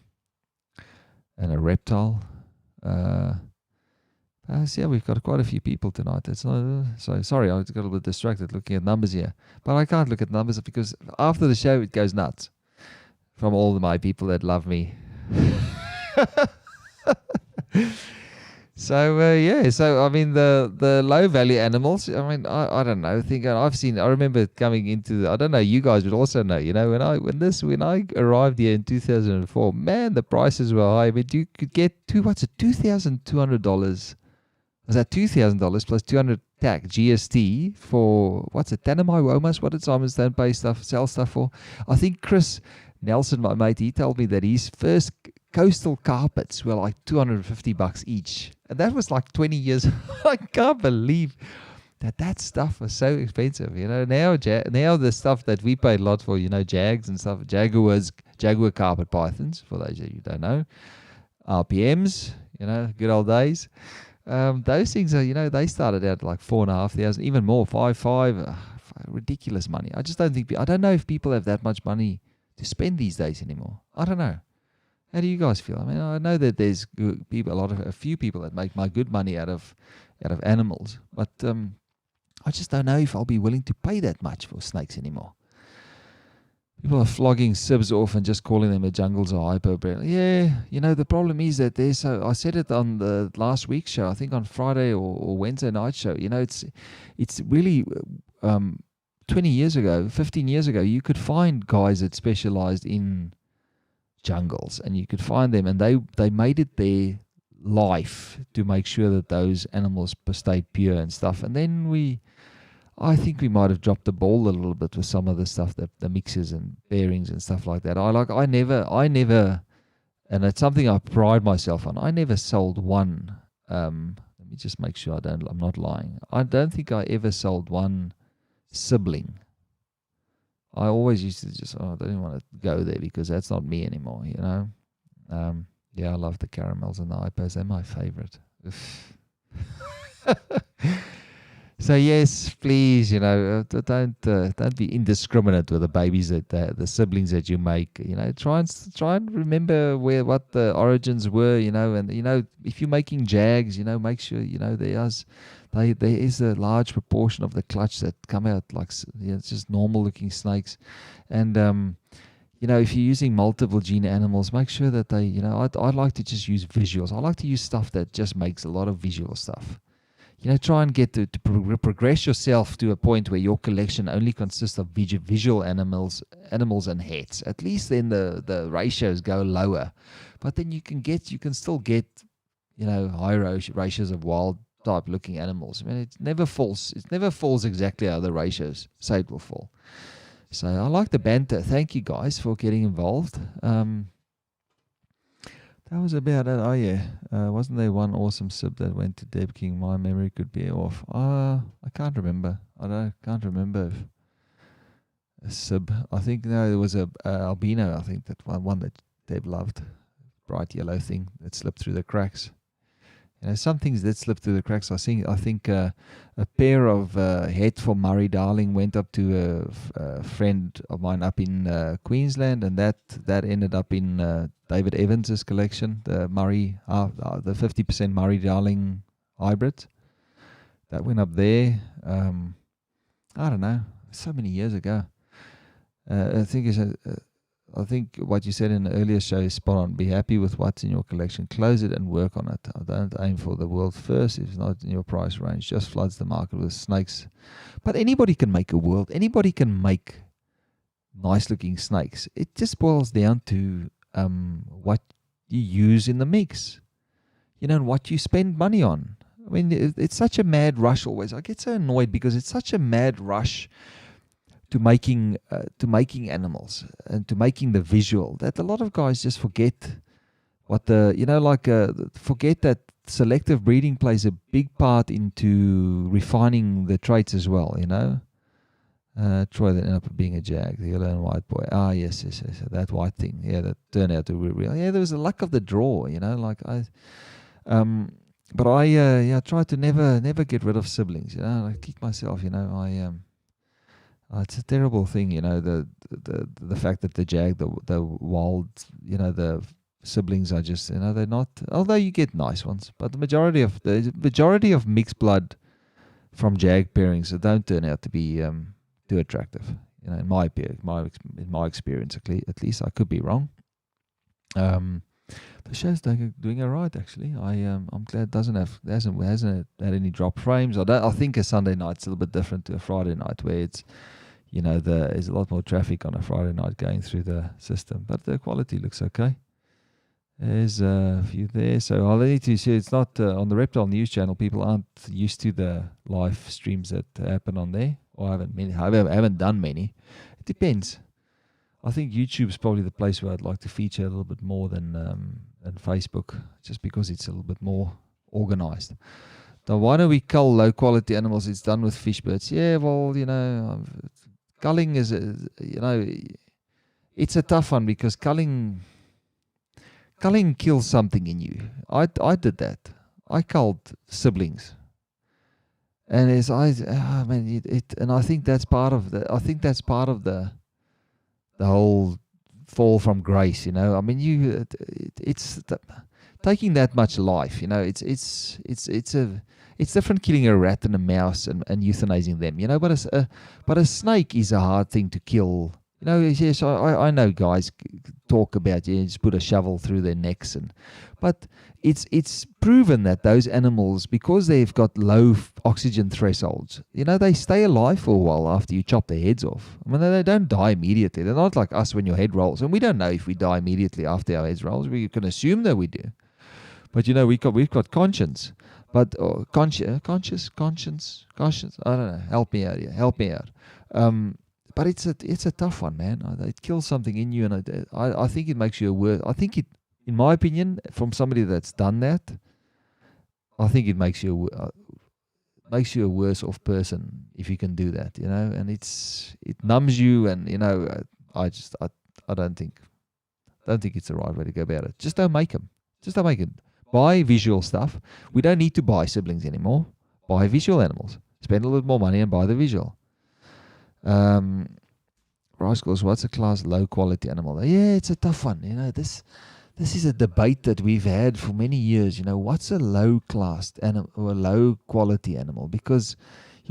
a reptile. Yeah, we've got quite a few people tonight. It's not so sorry. I got a little bit distracted looking at numbers here, but I can't look at numbers because after the show it goes nuts from all my people that love me. So I mean the low value animals. I mean I don't know. I remember coming into. I don't know. You guys would also know. When I arrived here in 2004, man, the prices were high. But you could get $2,200. Was that $2,000 plus 200 tax GST for Tanami Womas? What did Simon Stone sell stuff for? I think Chris Nelson, my mate, he told me that his first coastal carpets were like $250 each, and that was like 20 years. I can't believe that stuff was so expensive. Now the stuff that we paid a lot for, Jags and stuff, Jaguar carpet pythons. For those of you who don't know, RPMs, good old days. Those things are, they started out like 4,500, even more, 5,500, ridiculous money. I just don't think, I don't know if people have that much money to spend these days anymore. I don't know. How do you guys feel? I mean, I know that there's a few people that make my good money out of animals, but I just don't know if I'll be willing to pay that much for snakes anymore. People are flogging sibs off and just calling them the jungles are hyper. Yeah, the problem is that I said it on the last week's show, I think on Friday or Wednesday night show. It's really 20 years ago, 15 years ago, you could find guys that specialized in jungles, and you could find them, and they made it their life to make sure that those animals stayed pure and stuff. And then I think we might have dropped the ball a little bit with some of the stuff, the mixes and bearings and stuff like that. I never, and it's something I pride myself on. I never sold one. Let me just make sure I'm not lying. I don't think I ever sold one sibling. I always used to I don't want to go there because that's not me anymore. Yeah, I love the caramels and the hypos. They're my favorite. So yes, please, don't be indiscriminate with the babies the siblings that you make. Try and remember what the origins were. And if you're making Jags, make sure there is a large proportion of the clutch that come out like it's just normal looking snakes, and if you're using multiple gene animals, make sure that they I like to just use visuals. I like to use stuff that just makes a lot of visual stuff. Try and get to progress yourself to a point where your collection only consists of visual animals and heads. At least then the ratios go lower. But then you can still get, high ratios of wild type looking animals. I mean, it never falls exactly how the ratios say it will fall. So I like the banter. Thank you guys for getting involved. That was about it. Oh yeah, wasn't there one awesome sib that went to Deb King? My memory could be off. I can't remember. Can't remember a sib. I think there was a albino. I think that one that Deb loved, bright yellow thing that slipped through the cracks. Some things that slipped through the cracks. I think a pair of head for Murray Darling went up to a friend of mine up in Queensland, and that ended up in David Evans's collection, the Murray, the 50% Murray Darling hybrid. That went up there. I don't know, so many years ago. I think what you said in the earlier show is spot on. Be happy with what's in your collection. Close it and work on it. Don't aim for the world first. If it's not in your price range, just floods the market with snakes. But anybody can make a world. Anybody can make nice looking snakes. It just boils down to what you use in the mix, and what you spend money on. I mean, it's such a mad rush always. I get so annoyed because it's such a mad rush to making animals and to making the visual that a lot of guys just forget what forget that selective breeding plays a big part into refining the traits as well. Troy that ended up being a jag, the yellow and white boy. Ah, yes, that white thing. Yeah, that turned out to be real. Yeah, there was the luck of the draw, but I try to never get rid of siblings. I kick myself. It's a terrible thing. The fact that the jag, the wild, the siblings are just, they're not. Although you get nice ones, but the majority of mixed blood from jag pairings don't turn out to be too attractive. In my experience, at least I could be wrong. The show's doing alright actually. I'm glad it hasn't had any drop frames. I think a Sunday night's a little bit different to a Friday night where it's there's a lot more traffic on a Friday night going through the system, but the quality looks okay. There's a few there, so I'll need to see. It's not on the Reptile News channel. People aren't used to the live streams that happen on there, or I haven't done many. It depends. I think YouTube's probably the place where I'd like to feature a little bit more than Facebook, just because it's a little bit more organized. Now, why don't we cull low quality animals? It's done with fish birds. Yeah, well, culling is, it's a tough one because culling kills something in you. I did that. I culled siblings, and and I think that's part of the whole fall from grace. It's taking that much life. It's different killing a rat and a mouse and euthanizing them. But a snake is a hard thing to kill. Yes, I know guys talk about just put a shovel through their necks, but it's proven that those animals, because they've got low oxygen thresholds, they stay alive for a while after you chop their heads off. They don't die immediately. They're not like us when your head rolls, and we don't know if we die immediately after our heads rolls. We can assume that we do, but we've got conscience. But conscience. I don't know. Help me out here. But it's a tough one, man. It kills something in you, and I think it makes you a worse. I think in my opinion, from somebody that's done that, I think it makes you a worse off person if you can do that, And it numbs you, and I don't think it's the right way to go about it. Just don't make them. Buy visual stuff. We don't need to buy siblings anymore. Buy visual animals. Spend a little bit more money and buy the visual. Rascals, what's a class low quality animal? Yeah, it's a tough one. This is a debate that we've had for many years. What's a low class animal or a low quality animal? Because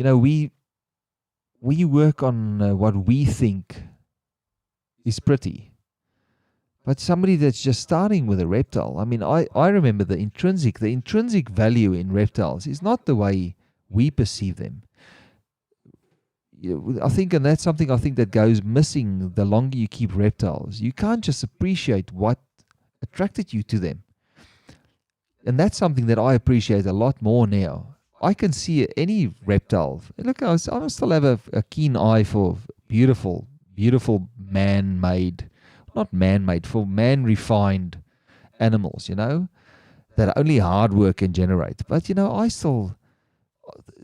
we work on what we think is pretty. But somebody that's just starting with a reptile, I remember the intrinsic value in reptiles is not the way we perceive them. I think, and that's something I think that goes missing the longer you keep reptiles. You can't just appreciate what attracted you to them. And that's something that I appreciate a lot more now. I can see any reptile. Look, I still have a keen eye for beautiful for man-refined animals, that only hard work can generate. But, I still...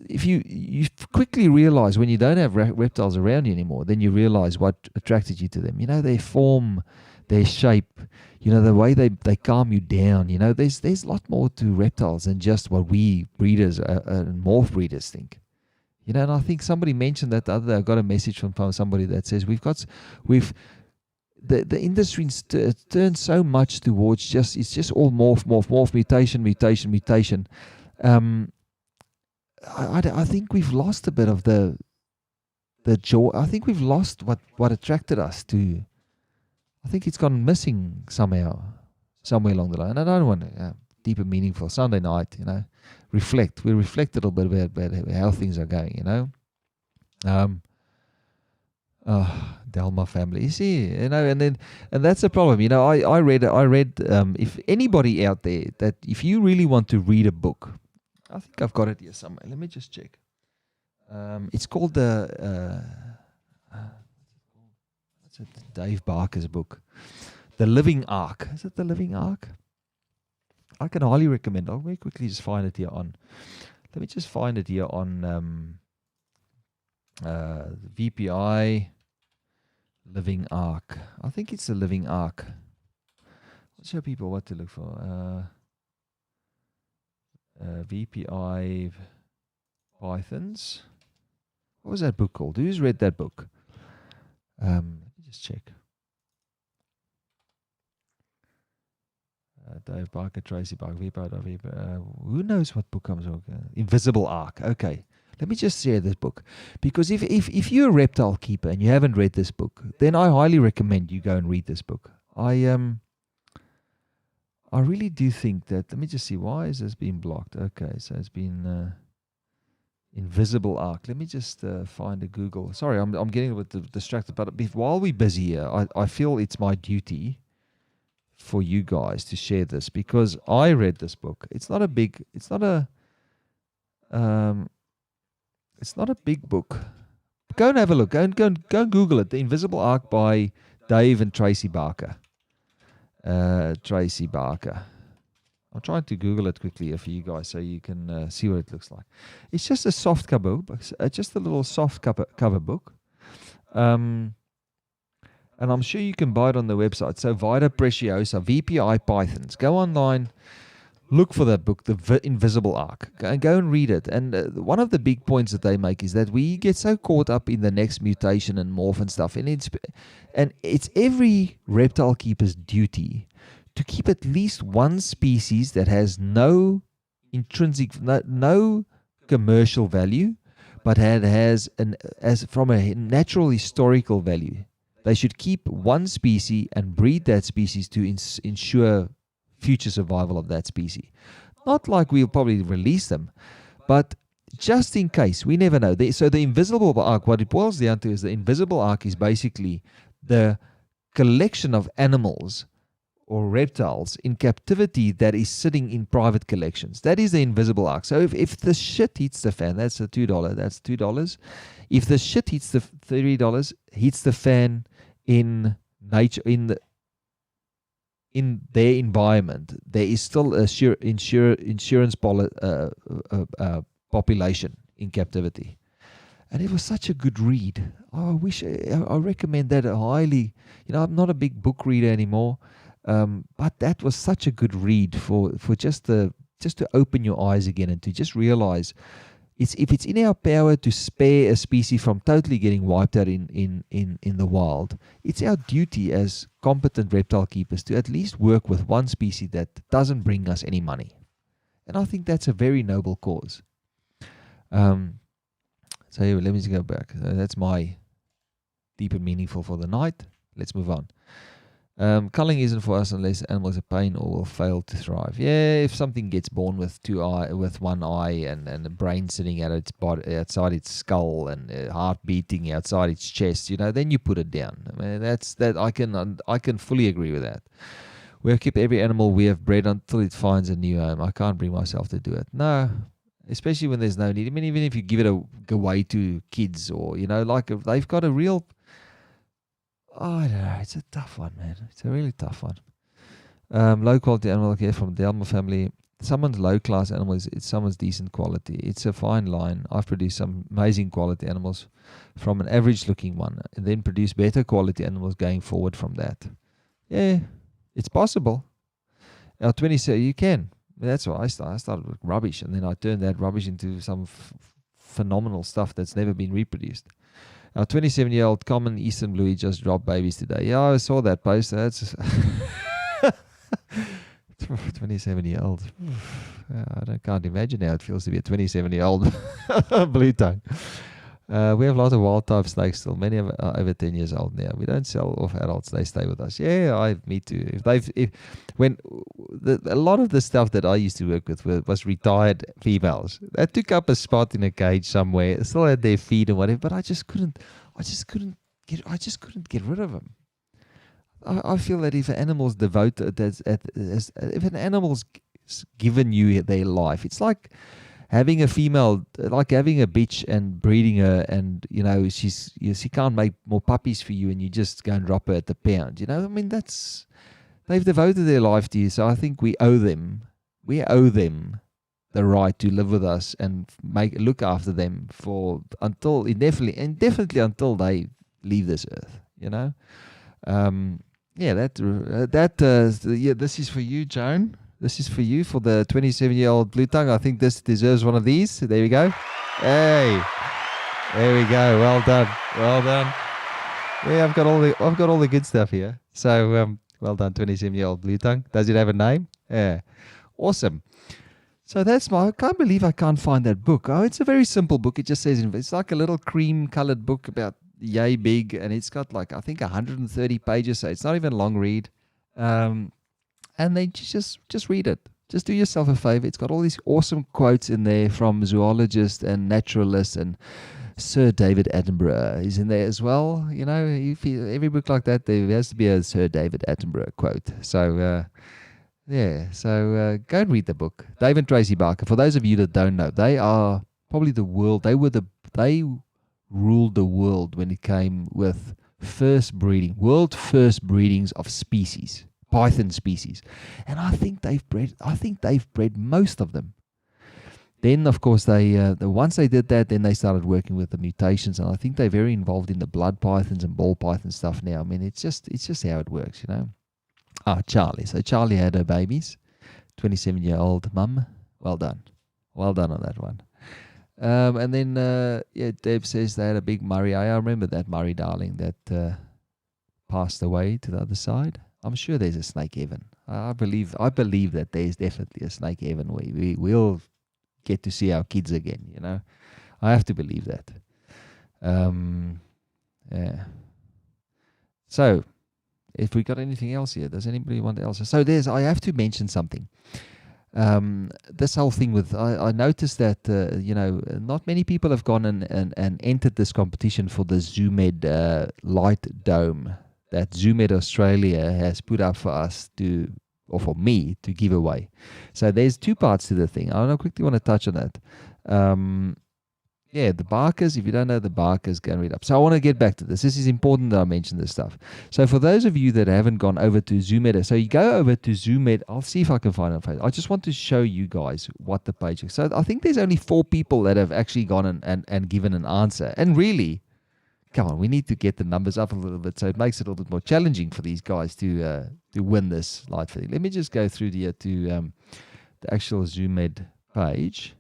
If you quickly realize when you don't have reptiles around you anymore, then you realize what attracted you to them. Their form, their shape, the way they calm you down. There's a lot more to reptiles than just what we breeders and morph breeders think. And I think somebody mentioned that the other day. I got a message from somebody that says the industry's turned so much towards it's just all morph, mutation. I think we've lost a bit of the joy. I think we've lost what attracted us to. I think it's gone missing somewhere along the line. And I don't want to deep and meaningful Sunday night. Reflect. We reflect a little bit about how things are going. Delma family. You see, and that's the problem. I read. If anybody out there that if you really want to read a book. I think I've got it here somewhere. Let me just check. It's called what's it? Dave Barker's book, The Living Ark. Is it The Living Ark? I can highly recommend. I'll very quickly just find it here on. Let me just find it here on VPI Living Arc. I think it's a Living Arc. I'll show people what to look for. VPI Pythons. What was that book called? Who's read that book? Let me just check. Dave Barker, Tracy Barker, VPI. Who knows what book comes up? Invisible Arc. Okay. Let me just share this book. Because if you're a reptile keeper and you haven't read this book, then I highly recommend you go and read this book. I really do think that, let me just see, why is this being blocked? Okay, so it's been Invisible Arc. Let me just find a Google. Sorry, I'm getting a bit distracted, but while we're busy here, I feel it's my duty for you guys to share this, because I read this book. It's not a big book. Go and have a look. Go and Google it. The Invisible Arc by Dave and Tracy Barker. Tracy Barker. I'm trying to Google it quickly for you guys so you can see what it looks like. It's just a soft cover book, just a little soft cover book. And I'm sure you can buy it on the website. So Vita Preciosa, VPI Pythons. Go online, look for that book, The Invisible Arc. Go and read it. And one of the big points that they make is that we get so caught up in the next mutation and morph and stuff. And it's every reptile keeper's duty to keep at least one species that has no intrinsic, no commercial value, but has as from a natural historical value. They should keep one species and breed that species to ensure future survival of that species. Not like we'll probably release them, but just in case. We never know. So the Invisible Arc, what it boils down to is the Invisible Arc is basically the collection of animals or reptiles in captivity that is sitting in private collections. That is the Invisible Arc. So if the shit hits the fan, that's a $2. That's $2. If the shit hits the $30, hits the fan in nature, in their environment, there is still a insurance population in captivity. And it was such a good read. I recommend that highly. I'm not a big book reader anymore. But that was such a good read for just to open your eyes again and to just realize if it's in our power to spare a species from totally getting wiped out in the wild, it's our duty as competent reptile keepers to at least work with one species that doesn't bring us any money. And I think that's a very noble cause. So let me just go back. That's my deep and meaningful for the night. Let's move on. Culling isn't for us unless animals are pain or will fail to thrive. Yeah, if something gets born with one eye and a brain sitting at its body, outside its skull, and heart beating outside its chest, then you put it down. I mean, I can fully agree with that. We have kept every animal we have bred until it finds a new home. I can't bring myself to do it. No, especially when there's no need. I mean, even if you give it away to kids or like if they've got a real. I don't know. It's a tough one, man. It's a really tough one. Low quality animal care from the animal family. Someone's low class animals, it's someone's decent quality. It's a fine line. I've produced some amazing quality animals from an average looking one, and then produce better quality animals going forward from that. Yeah, it's possible. Now, 27, you can. That's why I started with rubbish, and then I turned that rubbish into some phenomenal stuff that's never been reproduced. Our 27-year-old common Eastern Bluey just dropped babies today. Yeah, I saw that post. That's 27-year-old. I can't imagine how it feels to be a 27-year-old blue tongue. We have lots of wild type snakes still. Many are over 10 years old now. We don't sell off adults; they stay with us. Yeah, me too. A lot of the stuff that I used to work with was retired females that took up a spot in a cage somewhere, still had their feed and whatever. But I just couldn't get rid of them. I feel that if an animal's devoted, if an animal's given you their life, it's like having a female, like having a bitch and breeding her, and she can't make more puppies for you, and you just go and drop her at the pound. I mean, they've devoted their life to you, so I think we owe them the right to live with us and look after them for until indefinitely until they leave this earth. This is for you, Joan. This is for you, for the 27-year-old blue tongue. I think this deserves one of these. There we go. Hey, there we go. Well done. Well done. Yeah, I've got all the good stuff here. So well done, 27-year-old blue tongue. Does it have a name? Yeah, awesome. So I can't believe I can't find that book. Oh, it's a very simple book. It just says it's like a little cream-colored book about yay big, and it's got like I think 130 pages. So it's not even a long read. And then just read it. Just do yourself a favor. It's got all these awesome quotes in there from zoologists and naturalists, and Sir David Attenborough is in there as well. Every book like that, there has to be a Sir David Attenborough quote. So, go and read the book. Dave and Tracy Barker. For those of you that don't know, they are probably the world. They ruled the world when it came with world first breedings of species. Python species, and I think they've bred most of them. Then, of course, once they did that, then they started working with the mutations, and I think they're very involved in the blood pythons and ball python stuff now. I mean, it's just how it works, Charlie. So Charlie had her babies, 27-year-old mum. Well done on that one. And then Deb says they had a big Murray. I remember that Murray darling that passed away to the other side. I'm sure there's a snake heaven. I believe that there's definitely a snake heaven where we'll get to see our kids again. I have to believe that. Yeah. So, if we got anything else here, does anybody want else? So I have to mention something. This whole thing with I noticed that not many people have gone and entered this competition for the ZooMed light dome that ZooMed Australia has put up for us for me to give away. So there's two parts to the thing. I quickly want to touch on that. The Barkers, if you don't know the Barkers, go and read up. So I want to get back to this. This is important that I mention this stuff. So for those of you that haven't gone over to ZooMed, so you go over to ZooMed. I'll see if I can find it on Facebook. I just want to show you guys what the page is. So I think there's only 4 people that have actually gone and given an answer. And really, come on, we need to get the numbers up a little bit so it makes it a little bit more challenging for these guys to win this light thing. Let me just go through to the actual ZooMed page.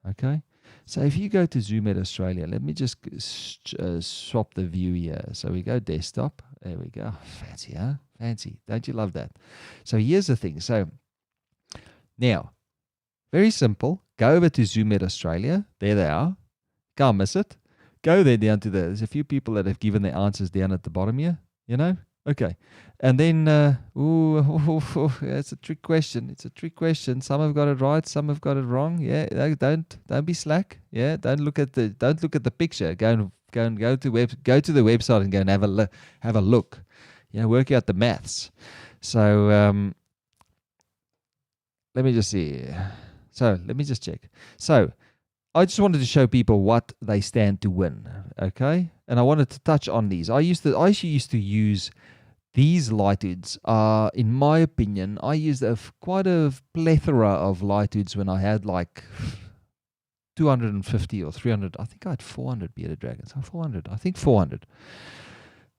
Okay, so if you go to ZooMed Australia, let me just swap the view here. So we go desktop. There we go. Fancy, huh? Fancy. Don't you love that? So here's the thing. So now, very simple. Go over to ZooMed Australia. There they are. Can't miss it. Go there down to there's a few people that have given their answers down at the bottom here, Okay. And then, it's a trick question. It's a trick question. Some have got it right. Some have got it wrong. Yeah. Don't be slack. Yeah. Don't look at the picture. Go to the website and go and have a look. Work out the maths. So, let me just see. So let me just check. So, I just wanted to show people what they stand to win, okay? And I wanted to touch on these. I actually used to use these lighthoods. In my opinion, I used quite a plethora of lighthoods when I had like 250 or 300. I think I had 400 bearded dragons. 400. I think 400.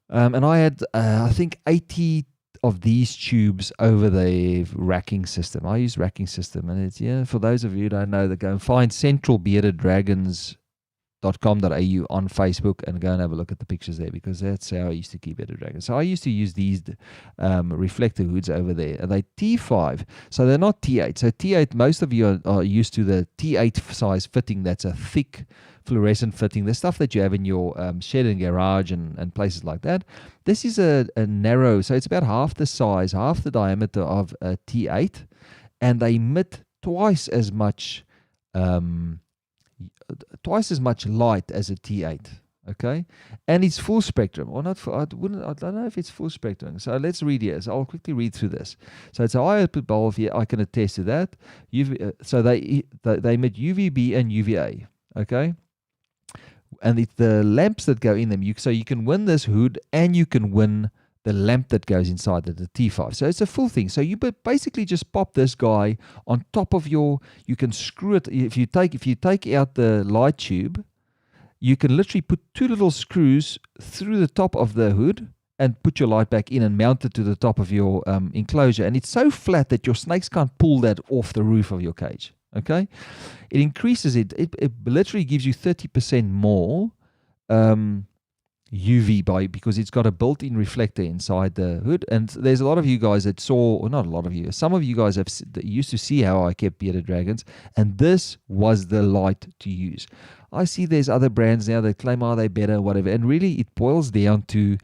And I had, I think, 80 of these tubes over the racking system. I use racking system, and it's for those of you who don't know, that go and find centralbeardeddragons.com.au on Facebook and go and have a look at the pictures there, because that's how I used to keep bearded dragons. So I used to use these reflector hoods over there. They're T5, so they're not T8. So T8, most of you are used to the T8 size fitting. That's a thick fluorescent fitting, the stuff that you have in your shed and garage and places like that. This is a narrow, so it's about half the size, half the diameter of a T8, and they emit twice as much light as a T8. Okay, and it's full spectrum, or not? I don't know if it's full spectrum. So let's read here. So I'll quickly read through this. So it's a high output bulb here. I can attest to that. So they emit UVB and UVA. Okay. And it's the lamps that go in them. So you can win this hood, and you can win the lamp that goes inside the T5. So it's a full thing. So you basically just pop this guy on top of you can screw it. If you take out the light tube, you can literally put 2 little screws through the top of the hood and put your light back in and mount it to the top of your enclosure. And it's so flat that your snakes can't pull that off the roof of your cage. Okay? It increases it literally gives you 30% more UV because it's got a built-in reflector inside the hood. And there's a lot of you guys that saw, or not a lot of you, some of you guys that used to see how I kept bearded dragons, and this was the light to use. I see there's other brands now that claim, they better, whatever, and really it boils down to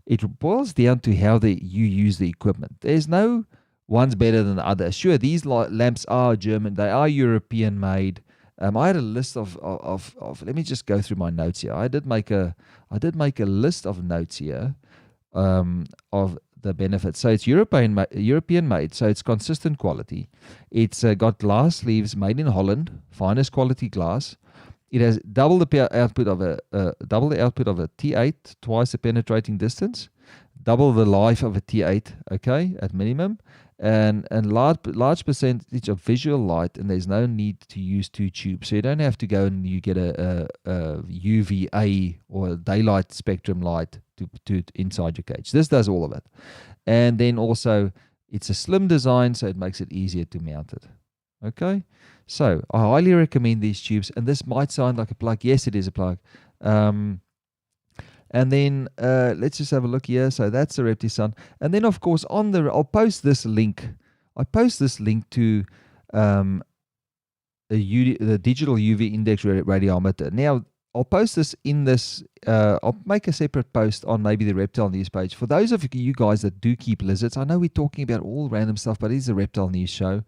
how you use the equipment. There's no one's better than the other. Sure, these lamps are German, they are European made. I had a list of let me just go through my notes here. I did make a list of notes here of the benefits. So it's European made, so it's consistent quality. It's got glass sleeves made in Holland, finest quality glass. It has double the output of a T8, twice the penetrating distance, double the life of a T8, okay, at minimum, and large percentage of visual light, and there's no need to use 2 tubes. So you don't have to go and you get a UVA or a daylight spectrum light to inside your cage. This does all of it. And then also it's a slim design, so it makes it easier to mount it. Okay, so I highly recommend these tubes, and this might sound like a plug. Yes, it is a plug. And then let's just have a look here. So that's the Reptile. And then of course I'll post this link. I post this link to the digital UV index radiometer. Now I'll post this in this. I'll make a separate post on maybe the Reptile News page. For those of you guys that do keep lizards, I know we're talking about all random stuff, but it is a Reptile News show.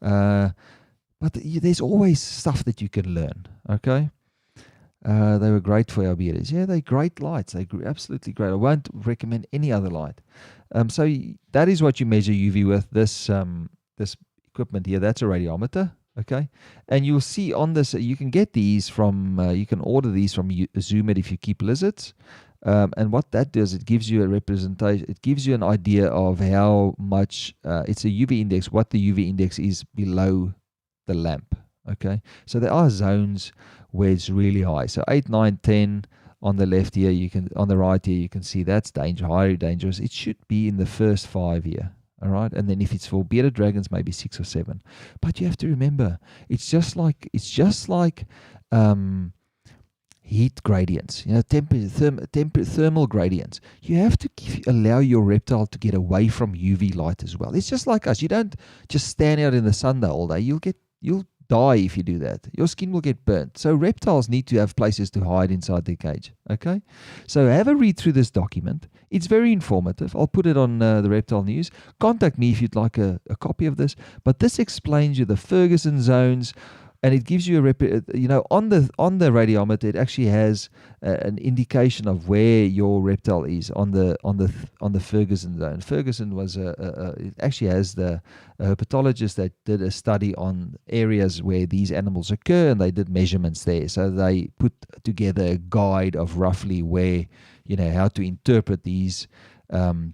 But there's always stuff that you can learn. Okay. They were great for our beards. Yeah, they're great lights. They're absolutely great. I won't recommend any other light. So that is what you measure UV with. This equipment here, that's a radiometer. Okay, and you'll see on this, you can get these from, you can order these from Zoomit if you keep lizards. And what that does, it gives you a representation, it gives you an idea of how much, it's a UV index, what the UV index is below the lamp. Okay, so there are zones where it's really high. So 8, 9, 10 on the left here, on the right here, you can see that's highly dangerous. It should be in the first 5 here. All right, and then if it's for bearded dragons, maybe 6 or 7. But you have to remember, it's just like heat gradients, thermal gradients. You have to allow your reptile to get away from UV light as well. It's just like us. You don't just stand out in the sun the whole day. You'll die if you do that. Your skin will get burnt. So reptiles need to have places to hide inside their cage. Okay, so have a read through this document. It's very informative. I'll put it on the Reptile News. Contact me if you'd like a copy of this. But this explains you the Ferguson zones, and it gives you on the radiometer. It actually has an indication of where your reptile is on the Ferguson zone. Ferguson was it actually has the herpetologist that did a study on areas where these animals occur, and they did measurements there. So they put together a guide of roughly where, how to interpret these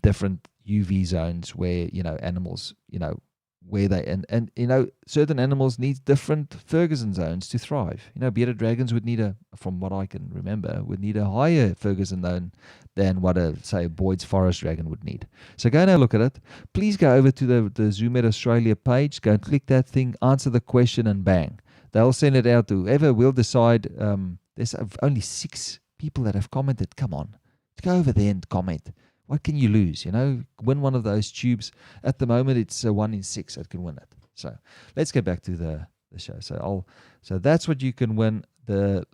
different UV zones where, animals, where they, and certain animals need different Ferguson zones to thrive. Bearded dragons would need from what I can remember, would need a higher Ferguson zone than what a Boyd's forest dragon would need. So go and have a look at it. Please go over to the Zoomet Australia page, go and click that thing, answer the question, and bang. They'll send it out to whoever will decide. There's only 6 people that have commented. Come on, go over there and comment. What can you lose? Win one of those tubes. At the moment, it's 1 in 6 that can win it. So let's get back to the show. So that's what you can win: the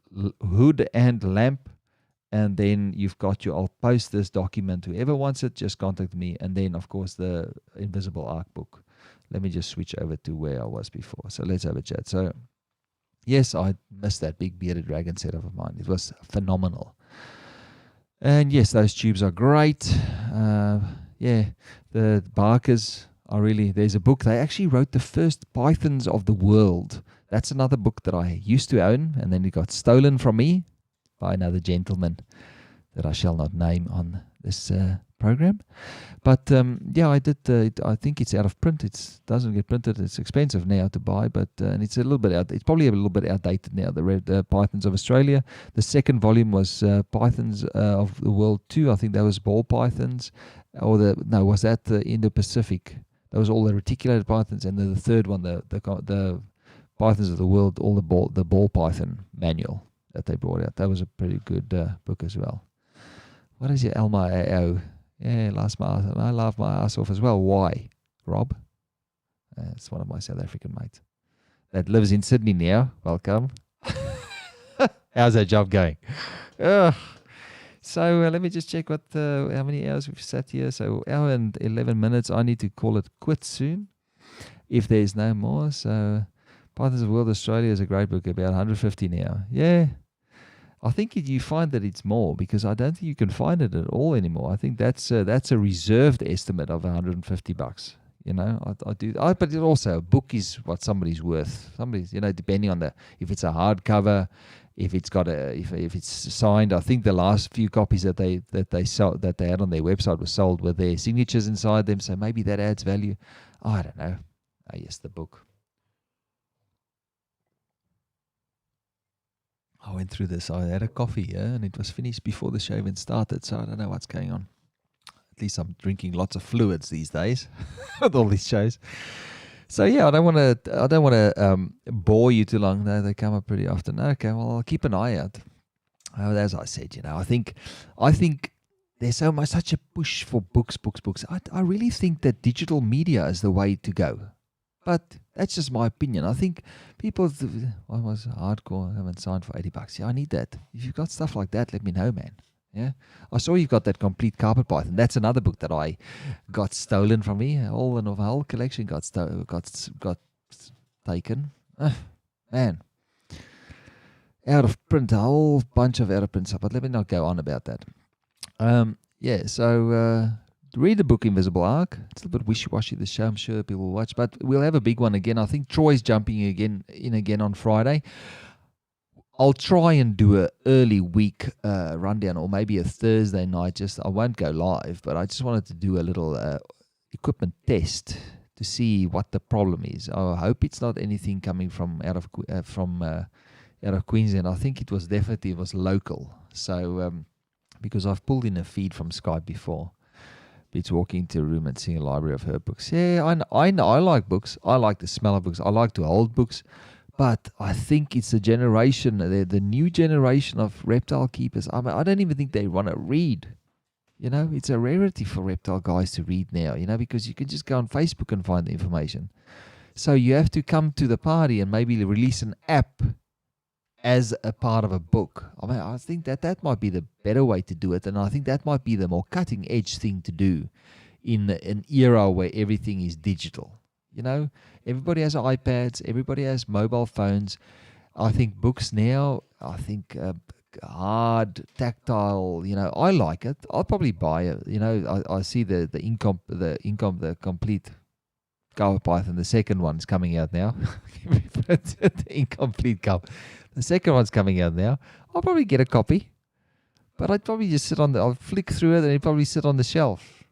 hood and lamp. And then you've got I'll post this document. Whoever wants it, just contact me. And then, of course, the Invisible Ark book. Let me just switch over to where I was before. So let's have a chat. So yes, I missed that big bearded dragon setup of mine. It was phenomenal. And yes, those tubes are great. The barkers are really, there's a book. They actually wrote the first pythons of the world. That's another book that I used to own, and then it got stolen from me by another gentleman that I shall not name on this program. But yeah, I did. I think it's out of print. It doesn't get printed. It's expensive now to buy, but and it's a little bit out. It's probably a little bit outdated now. The Pythons of Australia. The second volume was Pythons of the World 2. I think that was ball pythons, or was that the Indo-Pacific? That was all the reticulated pythons, and then the third one, the Pythons of the World, all the ball python manual that they brought out. That was a pretty good book as well. What is your Elma AO? Yeah, I laughed my ass off as well. Why, Rob? It's one of my South African mates that lives in Sydney now. Welcome. How's that job going? So let me just check how many hours we've sat here. So hour and 11 minutes. I need to call it quits soon if there's no more. So Pythons of World Australia is a great book, about 150 now. Yeah. I think you find that it's more, because I don't think you can find it at all anymore. I think that's a reserved estimate of $150. You know, but it also, a book is what somebody's worth. Somebody's, depending on if it's a hardcover, if it's got if it's signed. I think the last few copies that they had on their website were sold with their signatures inside them. So maybe that adds value. Oh, I don't know. Oh yes, the book. I went through this. I had a coffee, and it was finished before the show even started, so I don't know what's going on. At least I'm drinking lots of fluids these days with all these shows. So yeah, I don't want to bore you too long. No, they come up pretty often. Okay, well, I'll keep an eye out. As I said, I think there's such a push for books. I really think that digital media is the way to go. But that's just my opinion. I think people, I was hardcore, I haven't signed for $80. Yeah, I need that. If you've got stuff like that, let me know, man. Yeah, I saw you've got that complete carpet python. That's another book that I got stolen from me. My whole collection got taken. Man, out of print, a whole bunch of out of print stuff. But let me not go on about that. Yeah, so read the book Invisible Ark. It's a little bit wishy-washy, the show. I'm sure people will watch, but we'll have a big one again. I think Troy's jumping in again on Friday. I'll try and do an early week rundown, or maybe a Thursday night. I won't go live, but I just wanted to do a little equipment test to see what the problem is. I hope it's not anything coming from out of Queensland. I think it was local. So because I've pulled in a feed from Skype before. It's walking into a room and seeing a library of her books. Yeah, I know. I like books. I like the smell of books. I like to hold books. But I think it's the new generation of reptile keepers. I don't even think they want to read. It's a rarity for reptile guys to read now, because you can just go on Facebook and find the information. So you have to come to the party and maybe release an app as a part of a book. I think that might be the better way to do it, and I think that might be the more cutting edge thing to do in an era where everything is digital. Everybody has iPads, everybody has mobile phones. I think books now, hard, tactile, I like it. I'll probably buy it. I see the complete cover python. The second one's coming out now. The incomplete cover. The second one's coming out now. I'll probably get a copy, but I'd probably just I'll flick through it and it'd probably sit on the shelf,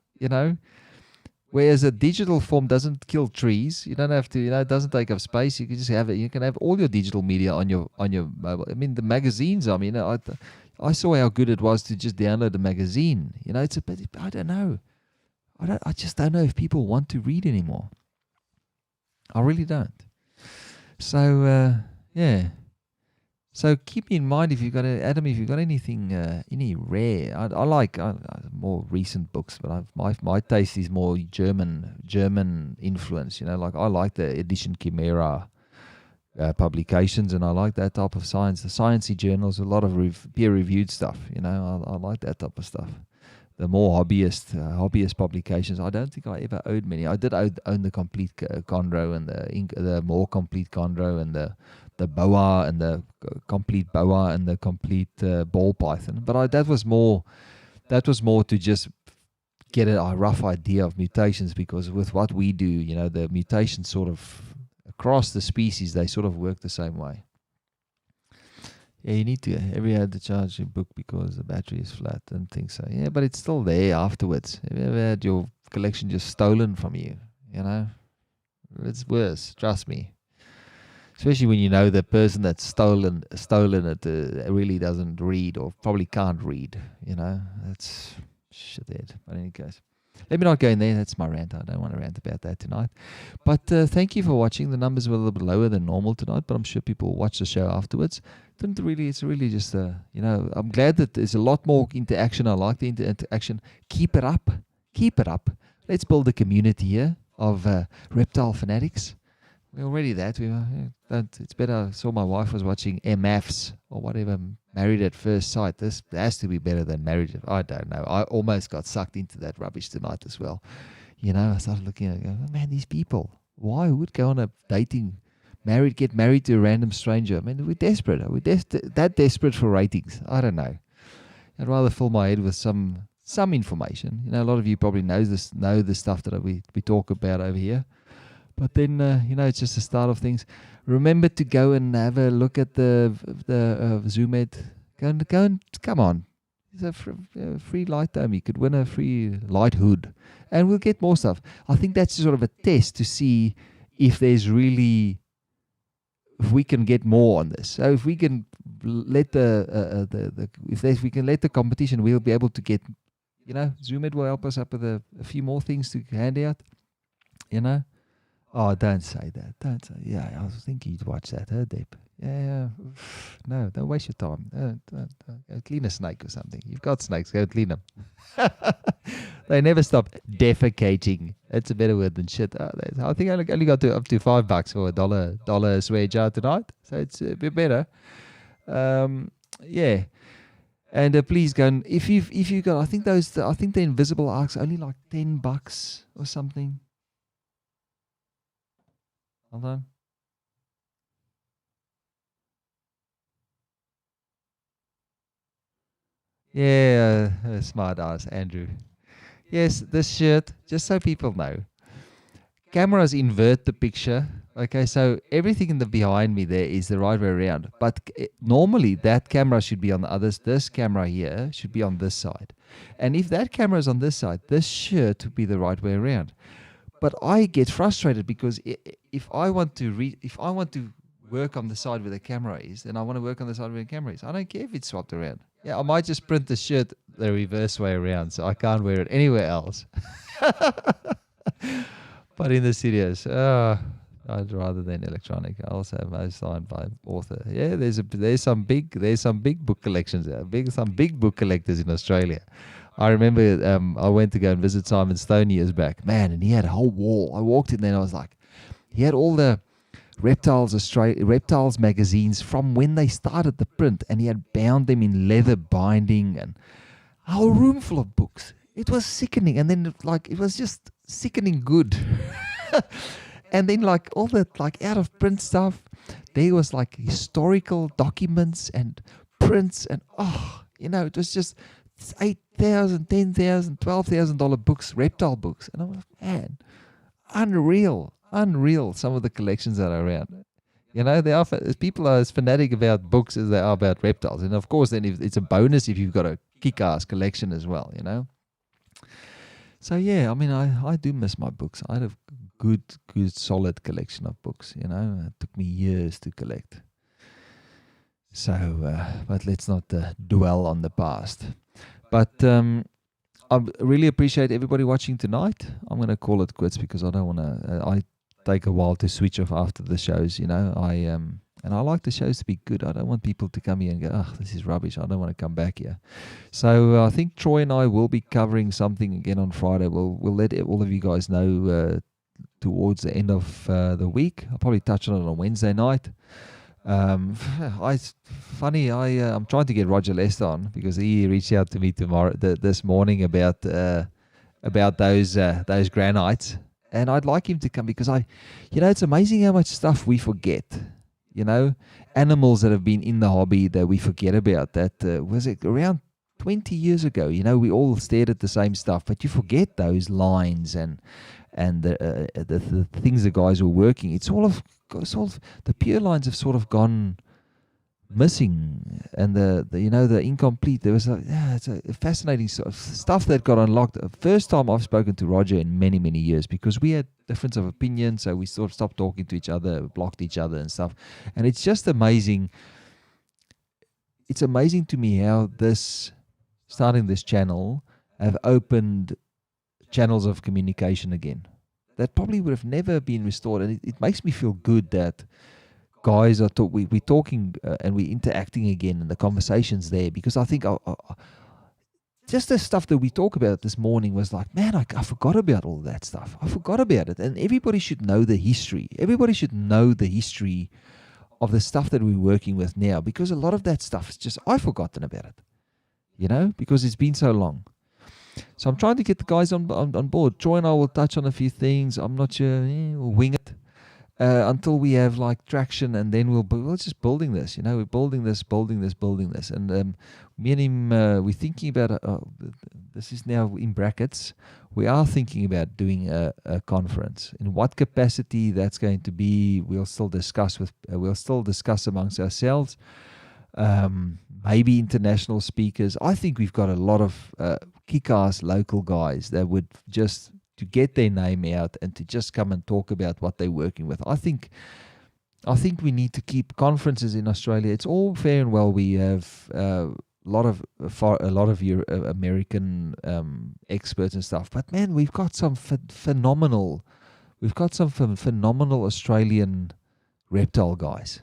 Whereas a digital form doesn't kill trees. You don't have to, it doesn't take up space. You can just have it. You can have all your digital media on your mobile. I mean, the magazines, I saw how good it was to just download a magazine. It's a bit, I don't know. I just don't know if people want to read anymore. I really don't. So, yeah. So keep in mind if you've got anything, any rare. I like more recent books, but my taste is more German influence. Like I like the Edition Chimera publications, and I like that type of science. The sciencey journals, a lot of peer-reviewed stuff. I like that type of stuff. The more hobbyist publications. I don't think I ever owned many. I did own the complete chondro and the more complete chondro and the boa and the complete boa and the complete ball python. But that was more to just get a rough idea of mutations, because with what we do, the mutations sort of across the species, they sort of work the same way. Yeah, you need to every had to charge your book because the battery is flat and things. So yeah, but it's still there afterwards. Have you ever had your collection just stolen from you? You know, it's worse. Trust me. Especially when you know the person that's stolen it really doesn't read or probably can't read. You know, that's shithead. But in any case, let me not go in there. That's my rant. I don't want to rant about that tonight. But thank you for watching. The numbers were a little bit lower than normal tonight, but I'm sure people will watch the show afterwards. It's really just I'm glad that there's a lot more interaction. I like the interaction. Keep it up. Keep it up. Let's build a community here of reptile fanatics. We're already that. It's better. I saw my wife was watching MFs or whatever, Married at First Sight. This has to be better than Married. I don't know. I almost got sucked into that rubbish tonight as well. You know, I started looking at it and going, man, these people, why would go on a get married to a random stranger? I mean, we're desperate. Are we that desperate for ratings? I don't know. I'd rather fill my head with some information. You know, a lot of you probably know the stuff that we talk about over here. But then, it's just the start of things. Remember to go and have a look at the Zoomed. Go and come on. It's a free light dome. You could win a free light hood. And we'll get more stuff. I think that's sort of a test to see if there's really, if we can get more on this. So if we can let if we can let the competition, we'll be able to get, Zoomed will help us up with a few more things to hand out, Oh, don't say that. Don't say. Yeah, I was thinking you'd watch that, Deep. Yeah. No, don't waste your time. Go clean a snake or something. You've got snakes. Go clean them. They never stop defecating. That's a better word than shit. I think I only got up to $5 for a dollar swear jar tonight. So it's a bit better. Yeah. And please go and if you got, I think the invisible arcs are only like $10 or something. Hold on. Yeah, smart ass, Andrew. Yes, this shirt, just so people know. Cameras invert the picture. Okay, so everything in the behind me there is the right way around. But normally that camera should be on the others. This camera here should be on this side. And if that camera is on this side, this shirt would be the right way around. But I get frustrated because if I want to work on the side where the camera is, then I want to work on the side where the camera is. I don't care if it's swapped around. Yeah, I might just print the shirt the reverse way around, so I can't wear it anywhere else. But in the studios, I'd rather than electronic. I also have most signed by author. Yeah, there's some big book collections there. Some big book collectors in Australia. I remember I went to go and visit Simon Stone years back. Man, and he had a whole wall. I walked in there and I was like, he had all the Reptiles magazines from when they started the print, and he had bound them in leather binding and a whole room full of books. It was sickening. And then it was just sickening good. And then all the out of print stuff, there was historical documents and prints and it was just $8,000, $10,000, $12,000 books, reptile books. And I was like, man, unreal some of the collections that are around. People are as fanatic about books as they are about reptiles. And of course, then it's a bonus if you've got a kick-ass collection as well, So yeah, I mean, I do miss my books. I had a good solid collection of books, It took me years to collect. So, but let's not dwell on the past. But I really appreciate everybody watching tonight. I'm going to call it quits because I don't want to. I take a while to switch off after the shows. And I like the shows to be good. I don't want people to come here and go, "Oh, this is rubbish. I don't want to come back here." So I think Troy and I will be covering something again on Friday. We'll let all of you guys know towards the end of the week. I'll probably touch on it on Wednesday night. I'm trying to get Roger Lester on because he reached out to me this morning about those granites, and I'd like him to come because it's amazing how much stuff we forget. Animals that have been in the hobby that we forget about. That was it around 20 years ago. We all stared at the same stuff, but you forget those lines and the things the guys were working. It's all of the pure lines have sort of gone missing and the incomplete. There was it's a fascinating sort of stuff that got unlocked. First time I've spoken to Roger in many years, because we had difference of opinion, so we sort of stopped talking to each other, blocked each other and stuff. And it's just amazing. It's amazing to me how starting this channel have opened channels of communication again that probably would have never been restored. And it makes me feel good that guys are we're talking and we're interacting again, and the conversations there, because I think just the stuff that we talk about this morning was like, man, I forgot about all that stuff. I forgot about it. And everybody should know the history. Everybody should know the history of the stuff that we're working with now, because a lot of that stuff is just, I've forgotten about it, because it's been so long. So I'm trying to get the guys on board. Troy and I will touch on a few things. I'm not sure, we'll wing it. Until we have like traction, and then we're just building this. We're building this, and me and him, we're thinking about. This is now in brackets. We are thinking about doing a conference. In what capacity that's going to be, we'll still discuss amongst ourselves. Maybe international speakers. I think we've got a lot of kick-ass local guys that would just to get their name out and to just come and talk about what they're working with. I think we need to keep conferences in Australia. It's all fair and well. We have a lot of American experts and stuff, but man, we've got some phenomenal Australian reptile guys.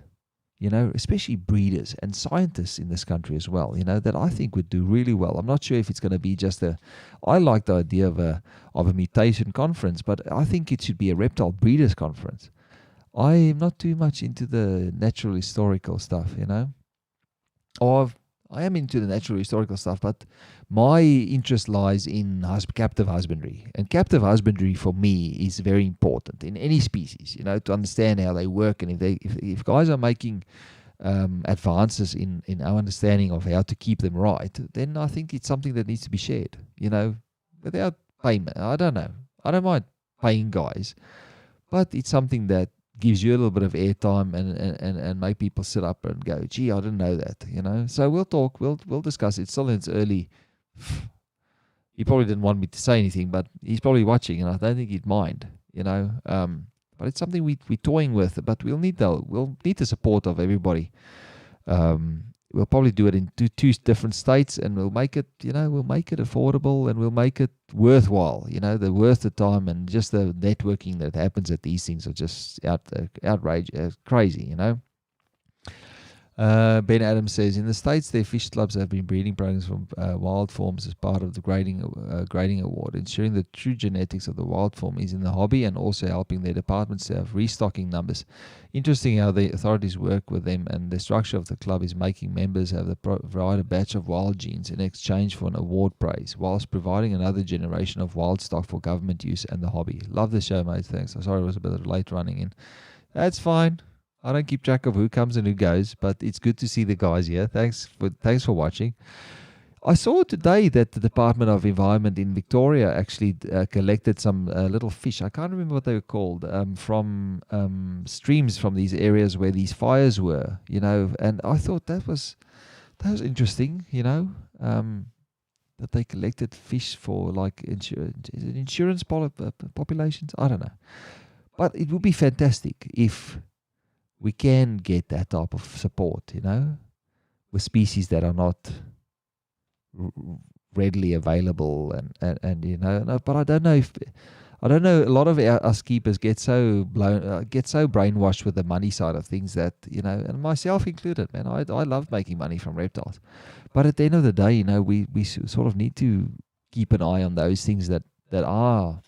Especially breeders and scientists in this country as well, that I think would do really well. I'm not sure if it's going to be just I like the idea of a mutation conference, but I think it should be a reptile breeders conference. I am not too much into the natural historical stuff, or I am into the natural historical stuff, but my interest lies in captive husbandry. And captive husbandry for me is very important in any species, to understand how they work. And if guys are making advances in our understanding of how to keep them right, then I think it's something that needs to be shared, without payment. I don't know. I don't mind paying guys, but it's something that gives you a little bit of airtime and make people sit up and go, gee, I didn't know that, So we'll talk, we'll discuss. It's still in its early. He probably didn't want me to say anything, but he's probably watching, and I don't think he'd mind, But it's something we're toying with, but we'll need the support of everybody. We'll probably do it in two different states, and we'll make it affordable, and we'll make it worthwhile, worth the time, and just the networking that happens at these things are just outrageous, crazy, Ben Adams says, in the States, their fish clubs have been breeding programs from wild forms as part of the grading award, ensuring the true genetics of the wild form is in the hobby, and also helping their departments to have restocking numbers. Interesting how the authorities work with them, and the structure of the club is making members have to provide a batch of wild genes in exchange for an award prize, whilst providing another generation of wild stock for government use and the hobby. Love the show, mate. Thanks. I'm sorry it was a bit late running in. That's fine. I don't keep track of who comes and who goes, but it's good to see the guys here. Thanks for watching. I saw today that the Department of Environment in Victoria actually collected some little fish. I can't remember what they were called, from streams from these areas where these fires were, and I thought that was interesting, that they collected fish for like insurance populations. I don't know, but it would be fantastic if we can get that type of support, with species that are not readily available, and but I don't know a lot of us keepers get so brainwashed with the money side of things that, and myself included, man, I love making money from reptiles, but at the end of the day, we sort of need to keep an eye on those things that are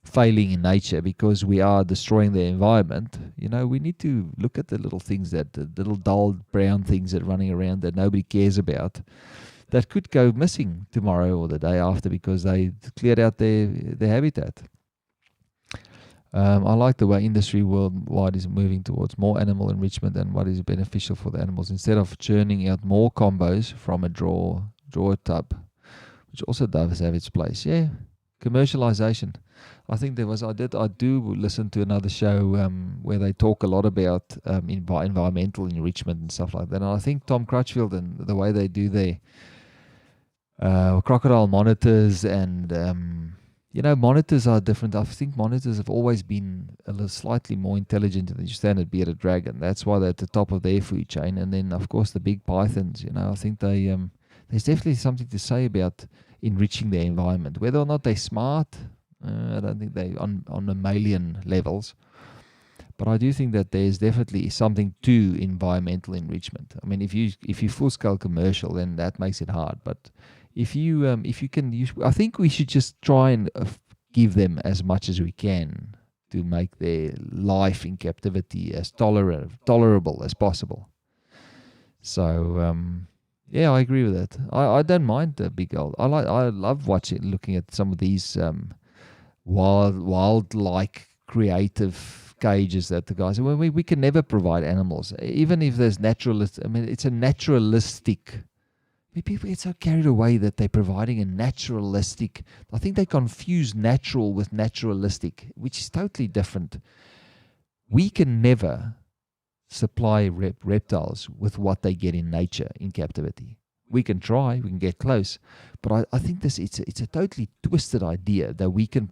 failing in nature, because we are destroying the environment. We need to look at the little things, the little dull brown things that are running around that nobody cares about, that could go missing tomorrow or the day after because they cleared out their habitat. I like the way industry worldwide is moving towards more animal enrichment and what is beneficial for the animals, instead of churning out more combos from a drawer tub, which also does have its place. Yeah, commercialization. I think there was. I do listen to another show where they talk a lot about environmental enrichment and stuff like that. And I think Tom Crutchfield and the way they do their crocodile monitors and monitors are different. I think monitors have always been a little slightly more intelligent than your standard bearded dragon. That's why they're at the top of their food chain. And then of course the big pythons. I think they there's definitely something to say about enriching their environment. Whether or not they're smart, I don't think they on mammalian levels. But I do think that there's definitely something to environmental enrichment. I mean, if you full scale commercial, then that makes it hard. But if you can use, I think we should just try and give them as much as we can to make their life in captivity as tolerable as possible. So yeah, I agree with that. I don't mind the big old. I love looking at some of these wild-like creative cages that the guys. Well, we can never provide animals, even if there's naturalist. I mean, it's a naturalistic. People get so carried away that they're providing a naturalistic. I think they confuse natural with naturalistic, which is totally different. We can never supply reptiles with what they get in nature in captivity. We can try, we can get close, but I think it's a totally twisted idea that we can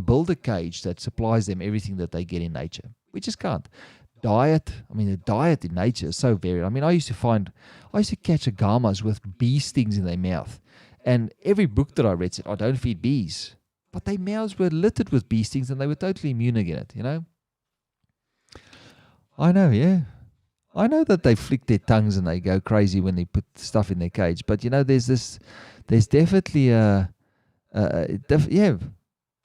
build a cage that supplies them everything that they get in nature. We just can't. Diet, I mean, the diet in nature is so varied. I mean, I used to catch agamas with bee stings in their mouth, and every book that I read said, "I don't feed bees," but their mouths were littered with bee stings, and they were totally immune against it. I know, yeah. I know that they flick their tongues and they go crazy when they put stuff in their cage. But, there's definitely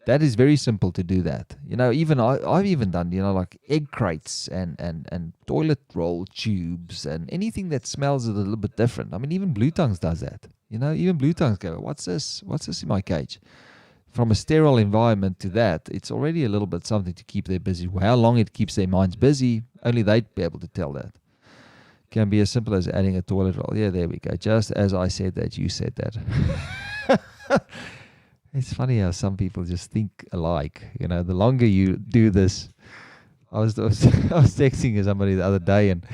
that is very simple to do that. Even I've even done, like egg crates and toilet roll tubes and anything that smells a little bit different. I mean, even blue tongues does that. Even blue tongues go, what's this? What's this in my cage? From a sterile environment to that, it's already a little bit something to keep them busy. How long it keeps their minds busy, only they'd be able to tell that. Can be as simple as adding a toilet roll. Yeah, there we go. Just as I said that, you said that. It's funny how some people just think alike. The longer you do this, I was texting somebody the other day, and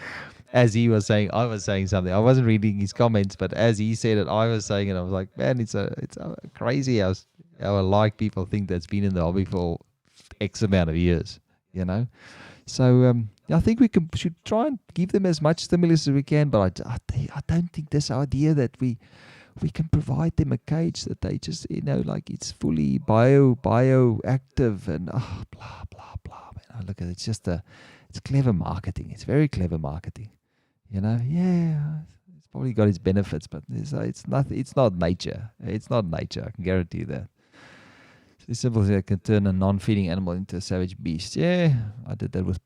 as he was saying, I was saying something. I wasn't reading his comments, but as he said it, I was saying it. I was like, man, it's crazy how alike people think that's been in the hobby for X amount of years. So I think we should try and give them as much stimulus as we can, but I don't think this idea that we can provide them a cage that they just, like it's fully bioactive and blah, blah, blah. Man, I look at it, it's clever marketing. It's very clever marketing. Yeah, it's probably got its benefits, but it's not nature. It's not nature, I can guarantee you that. It's simple as I can turn a non-feeding animal into a savage beast. Yeah, I did that with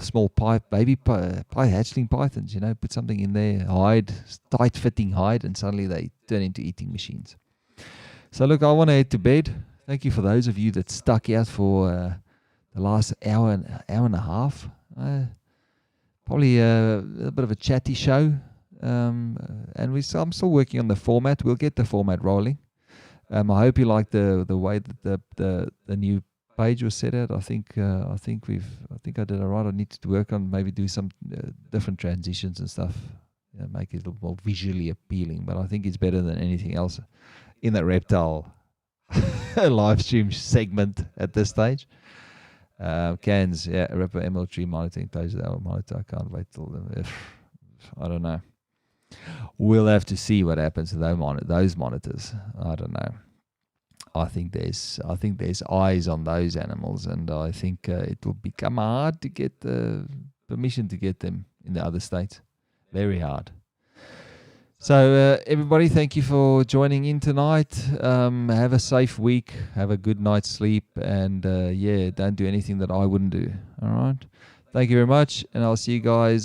small baby hatchling pythons. Put something in their hide, tight-fitting hide, and suddenly they turn into eating machines. So look, I want to head to bed. Thank you for those of you that stuck out for the last hour and a half. Probably a bit of a chatty show, and I'm still working on the format. We'll get the format rolling. I hope you like the way that the new page was set out. I think I did all right. I need to work on maybe do some different transitions and stuff, make it a little more visually appealing. But I think it's better than anything else in that Reptile live stream segment at this stage. Cans, yeah, Reptile ML3 monitoring closes our monitor. I can't wait till I don't know. We'll have to see what happens to those monitors. I don't know. I think there's eyes on those animals, and I think it will become hard to get the permission to get them in the other states. Very hard. So everybody, thank you for joining in tonight. Have a safe week. Have a good night's sleep, and don't do anything that I wouldn't do. All right. Thank you very much, and I'll see you guys